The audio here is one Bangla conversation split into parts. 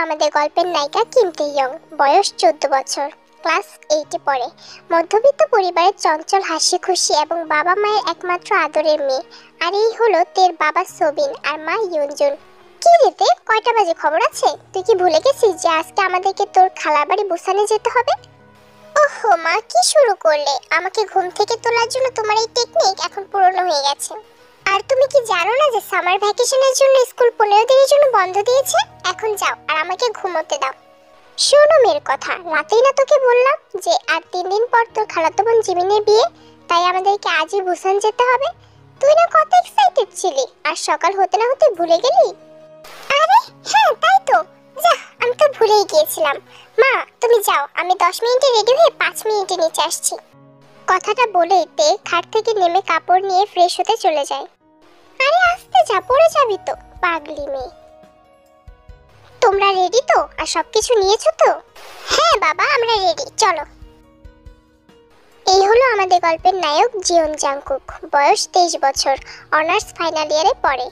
আমাদের গল্পের নায়িকা কিম তেইয়ং। বয়স 14 বছর, ক্লাস 8-এ পড়ে। মধ্যবিত্ত পরিবারের চঞ্চল, হাসি খুশি এবং বাবা মায়ের একমাত্র আদরের মেয়ে। আর এই হলো তের বাবা সোবিন আর মা ইয়ঞ্জুন। কি রেতে, কয়টা বাজে খবর আছে? তুই কি ভুলে গেছিস যে আজকে আমাদেরকে তোর খালার বাড়ি বুসানে যেতে হবে? ওহো মা, কি শুরু করলে? আমাকে ঘুম থেকে তোলার জন্য তোমার এই টেকনিক এখন পুরনো হয়ে গেছে। আর তুমি কি জানো না যে সামার ভ্যাকেশনের জন্য স্কুল 15 দিনের জন্য বন্ধ দিয়েছে? এখন যাও আর আমাকে ঘুমোতে দাও। শোনো মেয়ের কথা, রাতেই না তোকে বললাম যে আর 3 দিন পর তোর খালাতো বোন জিমিনের বিয়ে, তাই আমাদেরকে আজই বুসান যেতে হবে। তুই না কত এক্সাইটেড ছিলি, আর সকাল হতে না হতে ভুলে গেলি? আরে হ্যাঁ, তাই তো। যা, আমি তো ভুলেই গিয়েছিলাম। মা তুমি যাও, আমি 10 মিনিটে রেডি হয়ে 5 মিনিটে নিচে আসছি। কথাটা বলেই তে খাট থেকে নেমে কাপড় নিয়ে ফ্রেশ হতে চলে যায়। আরে আস্তে যা, পড়ে যাবি তো, পাগলি মেয়ে। তোমরা রেডি তো? আর সবকিছু নিয়েছো তো? হ্যাঁ বাবা, আমরা রেডি, চলো। এই হলো আমাদের গল্পের নায়ক জিওন জাংকুক। বয়স 23 বছর, অনার্স ফাইনাল ইয়ারে পড়ে।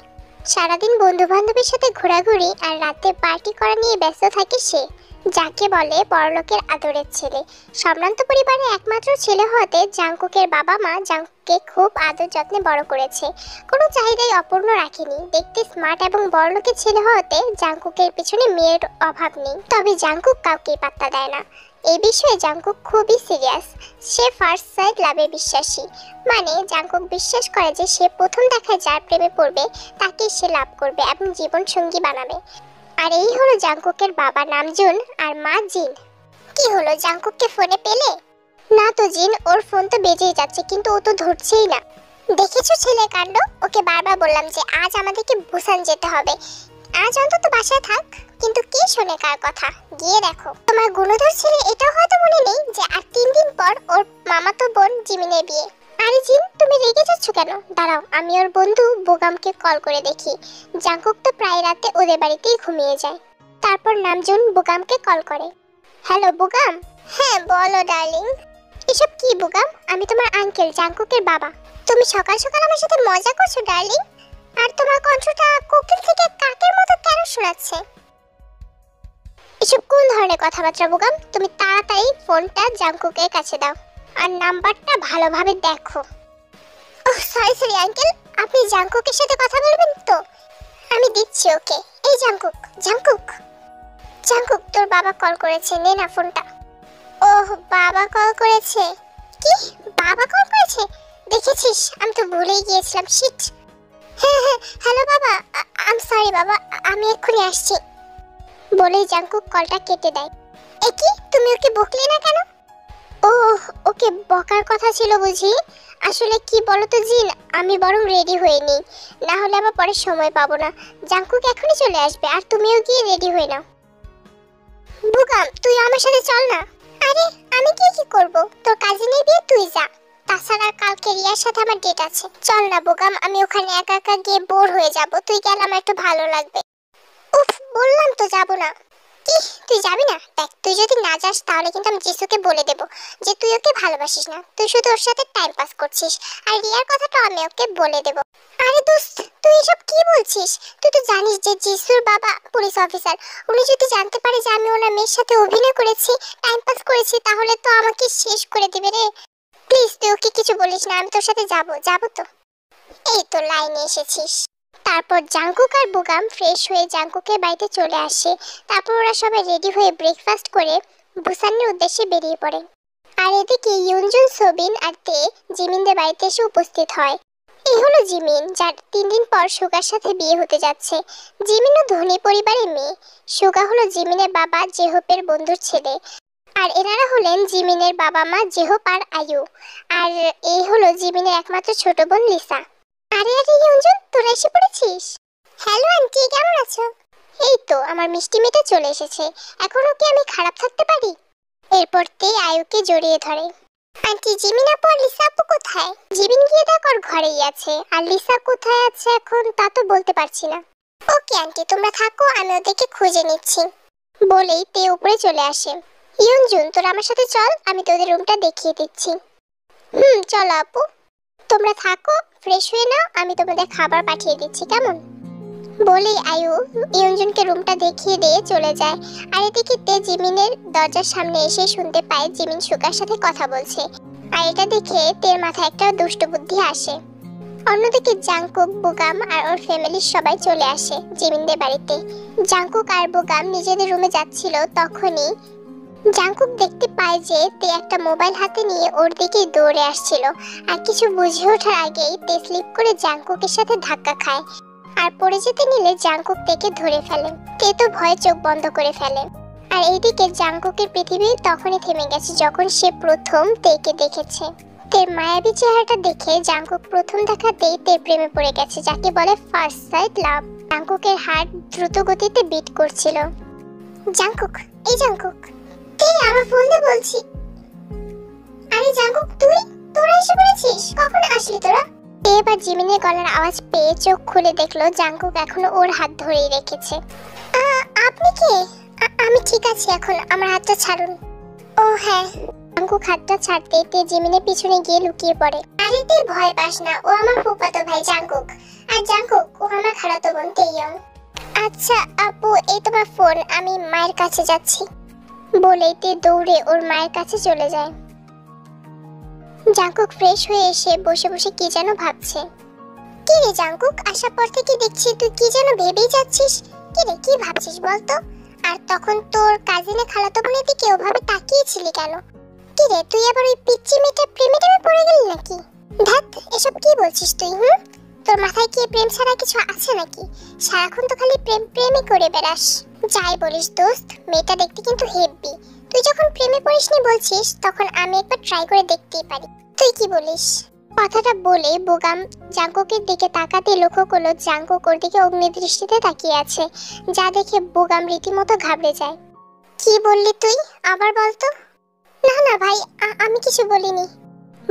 সারাদিন বন্ধু বান্ধবের সাথে ঘোরাঘুরি আর রাতে পার্টি করা নিয়ে ব্যস্ত থাকে সে, যাকে বলে বড়লোকের আদরের ছেলে। সম্ভ্রান্ত পরিবারের একমাত্র ছেলে হওয়াতে জাংকুকের বাবা মা জাংকুককে খুব আদর যত্নে বড় করেছে। কোনো চাহিদাই অপূর্ণ রাখেনি। দেখতে স্মার্ট এবং বড়লোকের ছেলে হওয়াতে জাংকুকের পিছনে মেয়ের অভাব নেই। তবে জাংকুক কাউকেই পাত্তা দেয় না। এই বিষয়ে জাংকুক খুবই সিরিয়াস। সে ফার্স্ট সাইট লাভে বিশ্বাসী। মানে জাংকুক বিশ্বাস করে যে সে প্রথম দেখায় যার প্রেমে পড়বে তাকে সে লাভ করবে এবং জীবন সঙ্গী বানাবে। আর এই হলো জাংকুকের বাবা নামজুন আর মা জিন। কি হলো, জাংকুককে ফোনে পেলে? না তো জিন, ওর ফোন তো বেজেই যাচ্ছে কিন্তু ও তো ধরছেই না। দেখেছো ছেলের কাণ্ড? ওকে বারবার বললাম যে আজ আমাদেরকে বুসান যেতে হবে, আজ অন্তত বাসায় থাক, কিন্তু কে শোনে কার কথা? গিয়ে দেখো। তোমার গুণধর ছেলে এটাও হয়তো মনে নেই যে আর 3 দিন পর ওর মামাতো বোন জিমিনের বিয়ে। আরে জিন, তুমি রেগে যাচ্ছ কেন? দাঁড়াও, আমি ওর বন্ধু বোগামকে কল করে দেখি। জাংকুক তো প্রায় রাতে ওদের বাড়িতেই ঘুমিয়ে যায়। তারপর নামজুন বোগামকে কল করে। হ্যালো বোগাম। হ্যাঁ বলো ডার্লিং। এসব কি বোগাম? আমি তোমার আঙ্কেল জাংকুকের বাবা। তুমি সকাল সকাল আমার সাথে মজা করছো ডার্লিং? আর তোমার কণ্ঠটা কোকিল থেকে কাকের মতো কেন শোনাচ্ছে? এসব কোন ধরনের কথাবার্তা বোগাম? তুমি তাড়াতাড়ি ফোনটা জাংকুকের কাছে দাও আর নাম্বারটা ভালোভাবে দেখো। ওহ সরি আঙ্কেল, আপনি জাংকুকের সাথে কথা বলবেন তো? আমি দিচ্ছি ওকে। এই জাংকুক, জাংকুক, জাংকুক, তোর বাবা কল করেছে, নে না ফোনটা। ওহ বাবা কল করেছে? কি, বাবা কল করেছে? দেখেছিস, আমি তো ভুলেই গিয়েছিলাম, শিট। হ্যাঁ হ্যাঁ, হ্যালো বাবা, আই এম সরি বাবা, আমি এক্ষুনি আসছি বলেই জাংকুক কলটা কেটে দেয়। এ কি, তুমি ওকে বকলে না কেন? ওহ, ওকে বকার কথা ছিল বুঝি। আসলে কি বলতো জিন, আমি বরং রেডি হয়ে নিই, না হলে আবার পরে সময় পাবো না। জাংকুক এখনই চলে আসবে, আর তুমিও গিয়ে রেডি হয়ে নাও। বুগাম, তুই আমার সাথে চল না। আরে আমি কি করব? তোর কাজিনের বিয়ে, তুই যা। তাছাড়া কালকে রিয়ার সাথে আমার ডেট আছে। চল না বুগাম, আমি ওখানে একা একা গিয়ে বোর হয়ে যাব। তুই গেলে আমার একটু ভালো লাগবে। উফ, বললাম তো যাব না। কি, তুই যাবি না? দেখ, তুই যদি না যাস তাহলে কিন্তু আমি জিসুকে বলে দেব যে তুই ওকে ভালোবাসিস না, তুই শুধু ওর সাথে টাইম পাস করছিস। আর রিয়ার কথাটা আমি ওকে বলে দেব। আরে দোস্ত, তুই এসব কি বলছিস? তুই তো জানিস যে জিসুর বাবা পুলিশ অফিসার। উনি যদি জানতে পারে যে আমি ওনার মেয়ের সাথে অভিনয় করেছি, টাইম পাস করেছি, তাহলে তো আমাকে শেষ করে দিবে রে। প্লিজ তুই ওকে কিছু বলিস না, আমি তোর সাথে যাব তো। এই তো লাইনে এসেছিস। তারপর জাংকুক আর বুগাম ফ্রেশ হয়ে জাংকুকের বাড়িতে চলে আসে। তারপর ওরা সবাই রেডি হয়ে ব্রেকফাস্ট করে বুসানের উদ্দেশ্যে বেরিয়ে পড়ে। আর এদিকে ইয়ঞ্জুন, সোবিন আর তে জিমিনদের বাড়িতে এসে উপস্থিত হয়। এই হলো জিমিন, যার 3 দিন পর সুগার সাথে বিয়ে হতে যাচ্ছে। জিমিনও ধনী পরিবারের মেয়ে। সুগা হলো জিমিনের বাবা জেহপের বন্ধুর ছেলে। আর এনারা হলেন জিমিনের বাবা মা জেহপ আর আয়ু। আর এই হলো জিমিনের একমাত্র ছোট বোন লিসা। আরে আরে ইয়ঞ্জুন, তোরা এসে পড়েছিস। হ্যালো আন্টি, কেমন আছো? এই তো, আমার মিষ্টি মেয়েটা চলে এসেছে। এখনো কি আমি খারাপ থাকতে পারি? এরপর তে আয়ুকে জড়িয়ে ধরে। আন্টি, জিমিন আপু আর লিসা আপু কোথায়? জিমিন গিয়ে দেখ ওর ঘরেই আছে, আর লিসা কোথায় আছে এখন তা তো বলতে পারছি না। ওকে আন্টি, তোমরা থাকো, আমি ওদেরকে খুঁজে নিচ্ছি বলেই তে উপরে চলে আসে। ইয়ঞ্জুন, তোরা আমার সাথে চল, আমি তোদের রুমটা দেখিয়ে দিচ্ছি। চলো আপু, তোমরা থাকো, ফ্রেশ হয়ে নাও, আমি তোমাদের খাবার পাঠিয়ে দিচ্ছি, কেমন? বলেই আয়ু ইয়ঞ্জনকে রুমটা দেখিয়ে দিয়ে চলে যায়। আর এদিকে তে জিমিনের দরজার সামনে এসে শুনতে পায় জিমিন সুগার সাথে কথা বলছে। আর এটা দেখে তের মাথায় একটা দুষ্ট বুদ্ধি আসে। অন্যদিকে জাংকুক, বুগাম আর ওর ফ্যামিলির সবাই চলে আসে জিমিনদের বাড়িতে। জাংকুক আর বুগাম নিজেদের রুমে যাচ্ছিল, তখনই জাংকুক দেখতে পায় যে তে একটা মোবাইল হাতে নিয়ে ওর দিকে দৌড়ে আসছিল। আর কিছু বুঝে ওঠার আগেই তে স্লিপ করে জাংকুকের সাথে ধাক্কা খায়। আর পড়ে যেতে নিলে জাংকুক তেকে ধরে ফেলে। তে তো ভয়ে চোখ বন্ধ করে ফেলে। আর এইদিকে জাংকুকের পৃথিবী তখনই থেমে গেছে যখন সে প্রথম তেকে দেখেছে। তের মায়াবী চেহারাটা দেখে জাংকুক প্রথম দেখাতেই তের প্রেমে পড়ে গেছে, যাকে বলে ফার্স্ট সাইট লাভ। জাংকুকের হার্ট দ্রুত গতিতে বিট করছিল। জাংকুক, এই জাংকুক, তে আমার ফোন দিয়ে বলছি। আরে জাংকুক, তোরা এসে পড়েছিস? কখন আসলি তোরা? তে এবার জিমিনের গলার আওয়াজ পেয়ে চোখ খুলে দেখলো জাংকুক এখনো ওর হাত ধরেই রেখেছে। আপনি কে? আমি ঠিক আছি এখন, আমার হাতটা ছাড়ুন। ও হ্যাঁ। জাংকুক হাতটা ছাড়তে তে জিমিনের পিছনে গিয়ে লুকিয়ে পড়ে। আরে তে ভয় পাস না, ও আমার ফুফাতো ভাই জাংকুক। আর জাংকুক ও আমার খালাতো বোন তেইয়ং। আচ্ছা আপু, এই তোমার ফোন, আমি মায়ের কাছে যাচ্ছি। বলেই তে দৌড়ে ওর মায়ের কাছে চলে যায়। জাংকুক ফ্রেশ হয়ে এসে বসে বসে কি যেন ভাবছে। কি রে জাংকুক, আসার পর থেকে দেখছি তুই কি যেন ভেবেই যাচ্ছিস। কি রে, কি ভাবছিস বলতো? আর তখন তোর কাজিনে খালাতো বোনের দিকে ওভাবে তাকিয়েছিলি কেন? কি রে, তুই আবার ওই পিচ্চি মেয়েটার প্রেমে পড়ে গেলি নাকি? ধ্যাৎ, এসব কি বলছিস তুই? তোর মাথায় কি প্রেম ছাড়া কিছু আছে নাকি? সারাক্ষণ তো খালি প্রেমই করে বেড়াস। যাই বলিস দোস্ত, মেয়েটা দেখতে কিন্তু হেব্বি। তুই যখন প্রেমে পড়িসনি বলছিস, তখন আমি একবার ট্রাই করে দেখতেই পারি। তুই কি বলিস? কথাটা বলে বুগাম জাংকুকের দিকে তাকাতে লক্ষ্য করলো জাংকুক ওর দিকে অগ্নিদৃষ্টিতে তাকিয়ে আছে, যা দেখে বুগাম রীতিমতো ঘাবড়ে যায়। কি বললি তুই? আবার বলতো। না না ভাই, আমি কিছু বলিনি।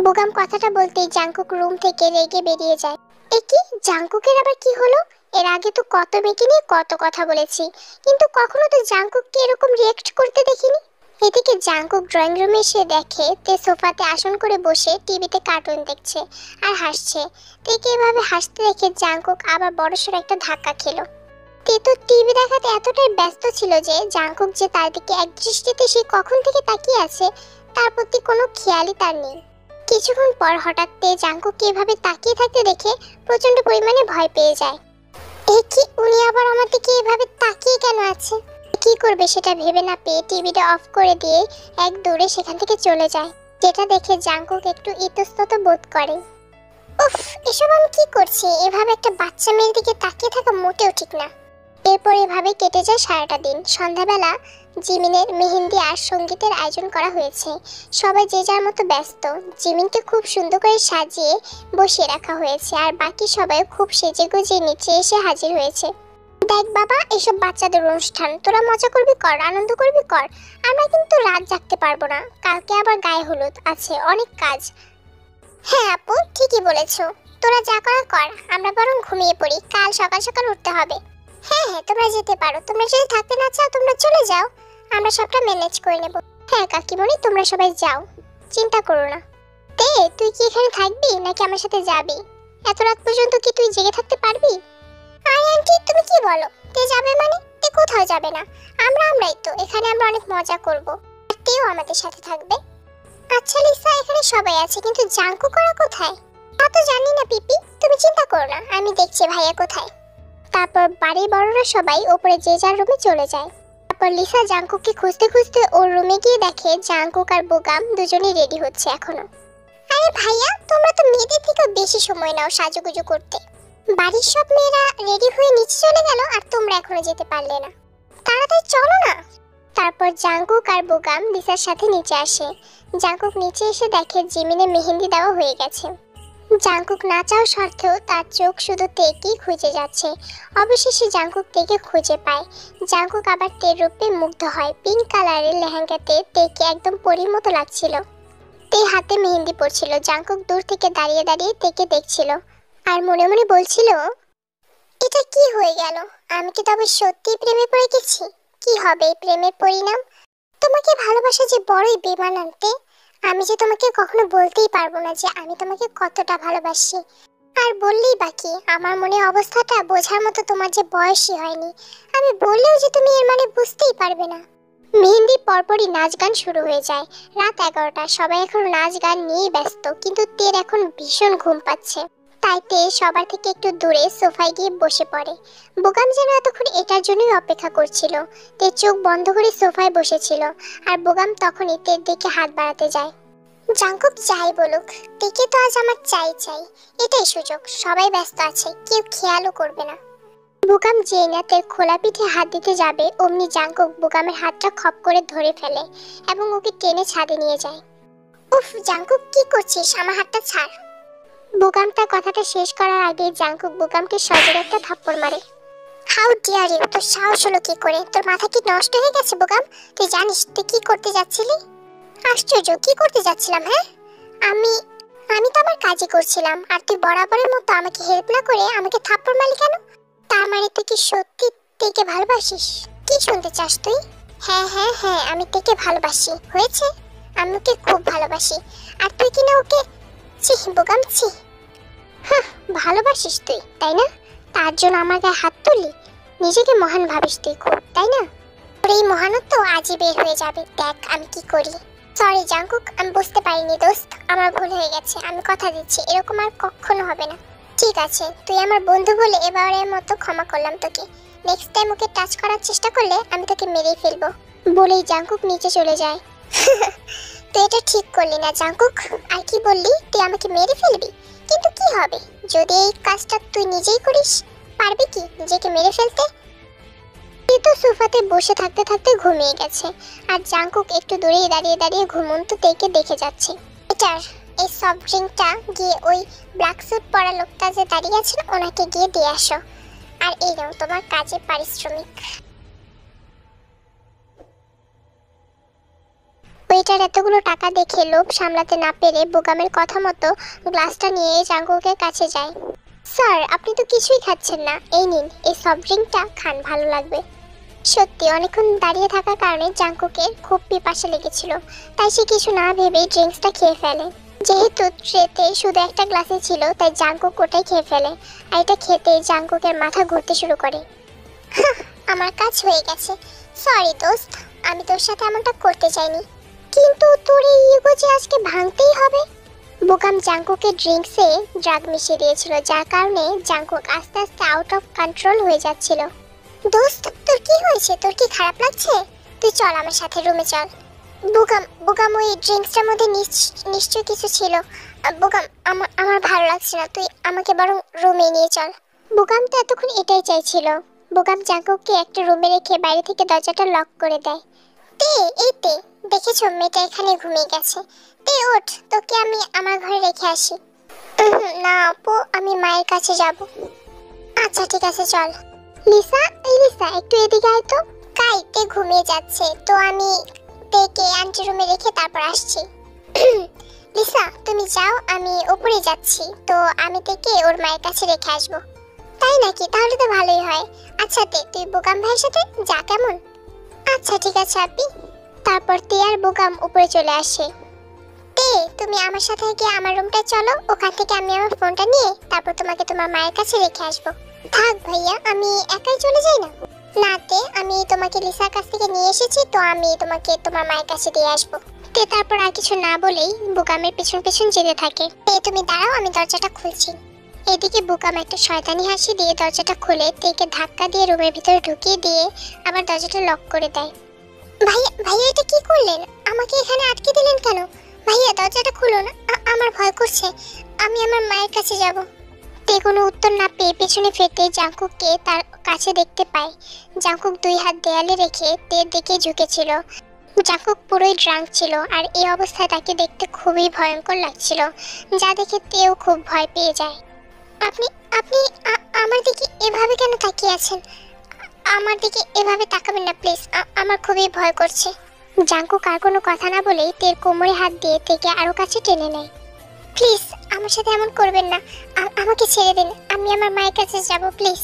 বুগাম কথাটা বলতেই জাংকুক রুম থেকে রেগে বেরিয়ে যায়। এ কি, জাংকুকের আবার কি হলো? এর আগে তো কত মেয়েকে নিয়ে কত কথা বলেছি, কিন্তু কখনো তো জাংকুককে এরকম রিয়েক্ট করতে দেখিনি। এদিকে জাংকুক ড্রয়িং রুমে এসে দেখে তে সোফাতে আসন করে বসে টিভিতে কার্টুন দেখছে আর হাসছে। তেকে এভাবে হাসতে দেখে জাংকুক আবার বড়সড় একটা ধাক্কা খেলো। তে তো টিভি দেখাতে এতটাই ব্যস্ত ছিল যে জাংকুক যে তার দিকে একদৃষ্টিতে সে কখন থেকে তাকিয়ে আছে তার প্রতি কোনো খেয়ালই তার নেই। কিছুক্ষণ পর হঠাৎ তে জাংকুককে এভাবে তাকিয়ে থাকতে দেখে প্রচন্ড পরিমাণে ভয় পেয়ে যায়। এই কি, উনি আবার আমার দিকে এভাবে তাকিয়ে কেন আছে? কি করবে সেটা ভেবে না পেয়ে টিভিটা অফ করে দিয়ে এক দৌড়ে সেখান থেকে চলে যায়, যেটা দেখে জাংকুক একটু ইতস্তত বোধ করে। উফ, এসব আমি কি করছি? এভাবে একটা বাচ্চা মেয়ের দিকে তাকিয়ে থাকা মোটেও ঠিক না। এরপর এভাবে কেটে যায় সারাটা দিন। সন্ধ্যাবেলা জিমিনের মেহেন্দি আর সঙ্গীতের আয়োজন করা হয়েছে। সবাই যে যার মতো ব্যস্ত। জিমিনকে খুব সুন্দর করে সাজিয়ে বসিয়ে রাখা হয়েছে, আর বাকি সবাই খুব সেজে গুজে নিচে এসে হাজির হয়েছে। দেখ বাবা, এসব বাচ্চাদের অনুষ্ঠান, তোরা মজা করবি কর, আনন্দ করবি কর। আমরা কিন্তু রাত জাগতে পারবো না, কালকে আবার গায়ে হলুদ আছে, অনেক কাজ। হ্যাঁ আপু, ঠিকই বলেছো। তোরা যা করা কর, আমরা বরং ঘুমিয়ে পড়ি, কাল সকাল সকাল উঠতে হবে। হ্যাঁ হ্যাঁ, তোমরা যেতে পারো। তোমরা যদি থাকতে না চাও তোমরা চলে যাও, আমরা সবটা ম্যানেজ করে নেব। হ্যাঁ কাকিমণি, তোমরা সবাই যাও, চিন্তা করো না। তে, তুই কি এখানে থাকবি নাকি আমার সাথে যাবি? এত রাত পর্যন্ত কি তুই জেগে থাকতে পারবি? আই আন্টি, তুমি কি বলো? তে যাবে মানে? তে কোথাও যাবে না, আমরাই তো এখানে, আমরা অনেক মজা করব, আর তেও আমাদের সাথে থাকবে। আচ্ছা লিসা, এখানে সবাই আছে, কিন্তু জাংকুক ওরা কোথায়? তা তো জানি না পিপি, তুমি চিন্তা করো না, আমি দেখছি ভাইয়া কোথায়। তারপর বাড়ির বড়রা সবাই উপরে যে যার রুমে চলে যায়। তারপর লিসা জাংকুককে খুঁজতে খুঁজতে ওর রুমে গিয়ে দেখে জাংকুক আর বুগাম দুজনেই রেডি হচ্ছে এখনো। আরে ভাইয়া, তোমরা তো মেয়েদের থেকে বেশি সময় নাও সাজুগুজু করতে। বাড়ির সব মেয়েরা রেডি হয়ে নিচে চলে গেল, আর তোমরা এখনো যেতে পারলে না, তাড়াতাড়ি চলো না। তারপর জাংকুক আর বুগাম লিসার সাথে নিচে আসে। জাংকুক নিচে এসে দেখে জিমিনে মেহেন্দি দেওয়া হয়ে গেছে। জাংকুক না চাওয়া সত্ত্বেও তার চোখ শুধু তেকেই খুঁজে যাচ্ছে। অবশেষে জাংকুক তেকে খুঁজে পায়। জাংকুক আবার তের রূপে মুগ্ধ হয়। পিঙ্ক কালারের লেহেঙ্গাতে তেকে একদম পরীর মতো লাগছিল। তে হাতে মেহেন্দি পড়ছিল। জাংকুক দূর থেকে দাঁড়িয়ে দাঁড়িয়ে তেকে দেখছিল আর মনে মনে বলছিল, এটা কি হয়ে গেল? আমি কি তবে সত্যি প্রেমে পড়ে গেছি? কি হবে এই প্রেমের পরিণাম? তোমাকে ভালোবাসা যে বড়ই বেমানান তে। আমি যে তোমাকে কখনো বলতেই পারবো না যে আমি তোমাকে কতটা ভালোবাসি। আর বললেই বাকি, আমার মনে অবস্থাটা বোঝার মতো তোমার যে বয়সই হয়নি। আমি বললেও যে তুমি এর মানে বুঝতেই পারবে না। মেহেন্দি পরপরই নাচ গান শুরু হয়ে যায়। রাত 11টা, সবাই এখন নাচ গান নিয়ে ব্যস্ত, কিন্তু তের এখন ভীষণ ঘুম পাচ্ছে। তাই তে সবার থেকে একটু দূরে সোফায় গিয়ে বসে পড়ে। বোকাম যেন এতক্ষণ এটার জন্যই অপেক্ষা করছিল। তে চোখ বন্ধ করে সোফায় বসেছিল, আর বোকাম তখনই তের দিকে হাত বাড়াতে যায়। জাঙ্কুক যাই বলুক, তেকে তো আজ আমার চাই চাই। এটাই সুযোগ, সবাই ব্যস্ত আছে, কেউ খেয়ালও করবে না। বুকাম যেই না তের খোলা পিঠে হাত দিতে যাবে, অমনি জাঙ্কুক বুকামের হাতটা খপ করে ধরে ফেলে এবং ওকে টেনে ছাদে নিয়ে যায়। উফ জাঙ্কুক, কি করছিস? আমার হাতটা ছাড়। বুকাম তার কথাটা শেষ করার আগে জাঙ্কুক বুকামকে সজোরে একটা থাপ্পড় মারে। How dare you! তোর সাহস হলো কি করে? তোর মাথা কি নষ্ট হয়ে গেছে বুকাম? তুই জানিস তুই কি করতে যাচ্ছিলি? আশ্চর্য, কি করতে যাচ্ছিলাম? হ্যাঁ, আমি আমি তো আমার কাজই করছিলাম, আর তুই বরাবরের মতো আমাকে হেল্প না করে আমাকে থাপ্পড় মারলি কেন? তার মানে তুই কি সত্যি তেকে ভালোবাসিস? কি শুনতে চাস তুই? হ্যাঁ হ্যাঁ হ্যাঁ, আমি তেকে ভালোবাসি। হয়েছে, আমি ওকে খুব ভালোবাসি। আর তুই কিনা ওকে ছি বোকাম ছি। হ্যাঁ, ভালোবাসিস তুই, তাই না? তার জন্য আমার গায়ে হাত তুললি? নিজেকে মহান ভাবিস তুই খুব, তাই না? তোর এই মহানত্ব আজই বের হয়ে যাবে, দেখ আমি কি করি। সরি জাঙ্কুক, আমি বুঝতে পারিনি দোস্ত, আমার ভুল হয়ে গেছে। আমি কথা দিচ্ছি এরকম আর কখনো হবে না। ঠিক আছে, তুই আমার বন্ধু বলে এবারের মতো ক্ষমা করলাম তোকে। নেক্সট টাইম ওকে টাচ করার চেষ্টা করলে আমি তোকে মেরেই ফেলবো। বলেই জাঙ্কুক নিচে চলে যায়। তুই এটা ঠিক করলি না জাঙ্কুক। আর কি বললি? তুই আমাকে মেরে ফেলবি? কিন্তু কি হবে যদি এই কাজটা তুই নিজেই করিস? পারবি কি নিজেকে মেরে ফেলতে? তুই তো সোফাতে বসে থাকতে থাকতে ঘুমিয়ে গেছে, আর জাঙ্কুক একটু দূরেই দাঁড়িয়ে দাঁড়িয়ে ঘুমন্ত তেকে দেখে যাচ্ছে। এটার এই সফট ড্রিঙ্কটা গিয়ে ওই ব্ল্যাক স্যুট পরা লোকটা যে দাঁড়িয়ে আছে না, ওনাকে গিয়ে দিয়ে আসো। আর এই নাও তোমার কাজের পারিশ্রমিক। ওইটার এতগুলো টাকা দেখে লোভ সামলাতে না পেরে বোকামের কথা মতো গ্লাসটা নিয়ে জাঙ্কুকের কাছে যায়। স্যার, আপনি তো কিছুই খাচ্ছেন না, এই নিন এই সফট ড্রিঙ্কটা খান, ভালো লাগবে। সত্যি অনেকক্ষণ দাঁড়িয়ে থাকার কারণে জাঙ্কুকের খুব পিপাসা লেগেছিল, তাই সে কিছু না ভেবে ড্রিঙ্কসটা খেয়ে ফেলে। যেহেতু ট্রেতে শুধু একটা গ্লাসে ছিল, তাই জাঙ্কুক ওটাই খেয়ে ফেলে। আর এটা খেতে জাঙ্কুকের মাথা ঘুরতে শুরু করে। আমার কাজ হয়ে গেছে। সরি দোস্ত, আমি তোর সাথে এমনটা করতে চাইনি, কিন্তু তোর এই ইগো যে আজকে ভাঙতেই হবে। বোকাম জাঙ্কুকের ড্রিঙ্কসে ড্রাগ মিশিয়ে দিয়েছিল, যার কারণে জাঙ্কুক আস্তে আস্তে আউট অফ কন্ট্রোল হয়ে যাচ্ছিল। দোস্ত, তোর কি হয়েছে? তোর কি খারাপ লাগছে? তুই চল আমার সাথে রুমে চল। বোকাম ওই ড্রিঙ্কসটার মধ্যে নিশ্চয়ই কিছু ছিল। বোকাম, আমার ভালো লাগছে না, তুই আমাকে বরং রুমে নিয়ে চল। বোকাম তো এতক্ষণ এটাই চাইছিল। বোকাম জাঙ্কুককে একটা রুমে রেখে বাইরে থেকে দরজাটা লক করে দেয়। তে, এই তে, দেখেছো মেয়েটা এখানে ঘুমিয়ে গেছে। তে ওঠ, তোকে আমি আমার ঘরে রেখে আসি। না আপু, আমি মায়ের কাছে যাব। আচ্ছা ঠিক আছে চল। লিসা, এই লিসা একটু এদিকে আয় তো। কাইতে ঘুমিয়ে যাচ্ছে তো আমি তেকে আন্টি রুমে রেখে তারপর আসছি। লিসা তুমি যাও, আমি উপরে যাচ্ছি, তো আমি তেকে ওর মায়ের কাছে রেখে আসবো। তাই নাকি? তাহলে তো ভালোই হয়। আচ্ছা তে, তুই বোকাম ভাইয়ের সাথে যা, কেমন? আচ্ছা ঠিক আছে আপি। তারপর তে আর বোকাম উপরে চলে আসে। তে, তুমি আমার সাথে গিয়ে আমার রুমটা চলো, ওখান থেকে আমি আমার ফোনটা নিয়ে তারপর তোমাকে তোমার মায়ের কাছে রেখে আসবো। থাক ভাইয়া, আমি একাই চলে যাই না? না তে, আমি তোমাকে লিসার কাছ থেকে নিয়ে এসেছি, তো আমি তোমাকে তোমার মায়ের কাছে দিয়ে আসবো। তে তারপর আর কিছু না বলেই বোকামের পেছন পেছন যেতে থাকে। তে তুমি দাঁড়াও, আমি দরজাটা খুলছি। এদিকে বোকাম একটা শয়তানি হাসি দিয়ে দরজাটা খুলে তেকে ধাক্কা দিয়ে রুমের ভিতরে ঢুকিয়ে দিয়ে আবার দরজাটা লক করে দেয়। ভাইয়া ভাইয়া, এটা কি করলেন? আমাকে এখানে আটকে দিলেন কেন? ভাইয়া দরজাটা খুলুন, আমার ভয় করছে, আমি আমার মায়ের কাছে যাব। তে কোনো উত্তর না পেয়ে পেছনে ফিরতে জাঙ্কুককে তার কাছে দেখতে পায়। জাঙ্কুক দুই হাত দেয়ালে রেখে তের দিকে ঝুঁকেছিল। জাঙ্কুক পুরোই ড্রাঙ্ক ছিল, আর এই অবস্থায় তাকে দেখতে খুবই ভয়ঙ্কর লাগছিল, যা দেখে তেও খুব ভয় পেয়ে যায়। আপনি আপনি আমার দিকে এভাবে কেন তাকিয়ে আছেন? আমার দিকে এভাবে তাকাবেন না প্লিজ, আমার খুবই ভয় করছে। জাঙ্কুক আর কোনো কথা না বলেই তের কোমরে হাত দিয়ে তেকে আরো কাছে টেনে নেয়। প্লিজ আমার সাথে এমন করবেন না, আমাকে ছেড়ে দিন, আমি আমার মায়ের কাছে যাব প্লিজ।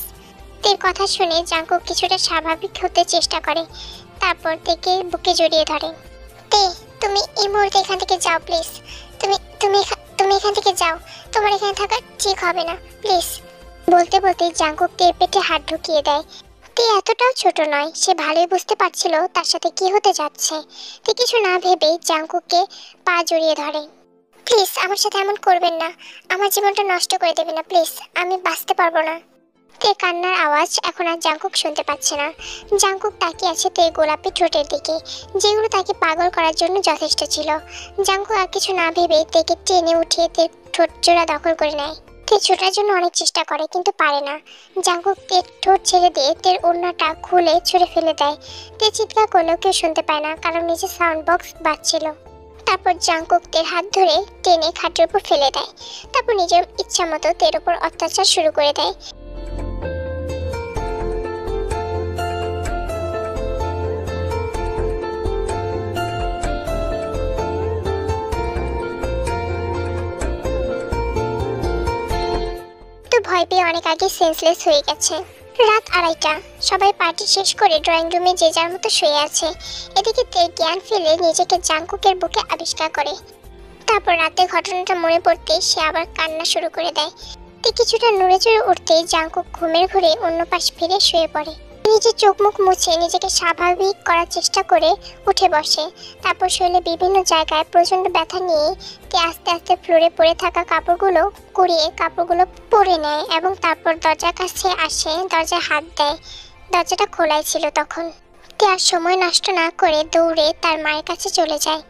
তের কথা শুনে জাঙ্কুক কিছুটা স্বাভাবিক হতে চেষ্টা করে, তারপর তেকে বুকে জড়িয়ে ধরে। তে, তুমি এই মুহূর্তে এখান থেকে যাও প্লিজ। তুমি তুমি তুমি এখান থেকে যাও, তোমার এখানে থাকা ঠিক হবে না, প্লিজ। বলতে বলতে জাঙ্কুক তের পেটে হাত ঢুকিয়ে দেয়। তে এতটাও ছোট নয়, সে ভালোই বুঝতে পারছিল তার সাথে কি হতে যাচ্ছে। তে কিছু না ভেবেই জাঙ্কুককে পা জড়িয়ে ধরে। প্লিজ আমার সাথে এমন করবেন না, আমার জীবনটা নষ্ট করে দেবেন না প্লিজ, আমি বাঁচতে পারবো না। তে কান্নার আওয়াজ এখন আর জাঙ্কুক শুনতে পাচ্ছে না। জাঙ্কুক তাকিয়ে আছে তে গোলাপি ঠোঁটের দিকে, যেগুলো তাকে পাগল করার জন্য যথেষ্ট ছিল। জাঙ্কুক আর কিছু না ভেবে তেকে টেনে উঠিয়ে তের ঠোঁট জোড়া দখল করে নেয়। তে ছোটার জন্য অনেক চেষ্টা করে কিন্তু পারে না। জাঙ্কুক তের ঠোঁট ছেড়ে দিয়ে তের ওড়নাটা খুলে ছুঁড়ে ফেলে দেয়। তে চিৎকার করলেও কেউ শুনতে পায় না, কারণ নিচে সাউন্ড বক্স বাজছিল। তারপর জাঙ্কুক তের হাত ধরে টেনে খাটের উপর ফেলে দেয়। তারপর নিজের ইচ্ছা মতো তের উপর অত্যাচার শুরু করে দেয়। ভয় পেয়ে অনেক আগে সেন্সলেস হয়ে গেছে। রাত 2:30, সবাই পার্টি শেষ করে ড্রয়িং রুমে যে যার মতো শুয়ে আছে। এদিকে তে জ্ঞান ফেলে নিজেকে জাঙ্কুকের বুকে আবিষ্কার করে। তারপর রাতে ঘটনাটা মনে পড়তেই সে আবার কান্না শুরু করে দেয়। তে কিছুটা নড়ে চড়ে উঠতেই জাঙ্কুক ঘুমের ঘুরে অন্য পাশ ফিরে শুয়ে পড়ে। নিজের চোখ মুখ মুছে নিজেকে স্বাভাবিক করার চেষ্টা করে উঠে বসে। তারপর শরীরে বিভিন্ন জায়গায় প্রচন্ড ব্যথা নিয়ে তে আস্তে আস্তে ফ্লোরে পড়ে থাকা কাপড়গুলো কুড়িয়ে কাপড়গুলো পরে নেয় এবং তারপর দরজার কাছে আসে, দরজায় হাত দেয়। দরজাটা খোলাই ছিল তখন। তে আর সময় নষ্ট না করে দৌড়ে তার মায়ের কাছে চলে যায়।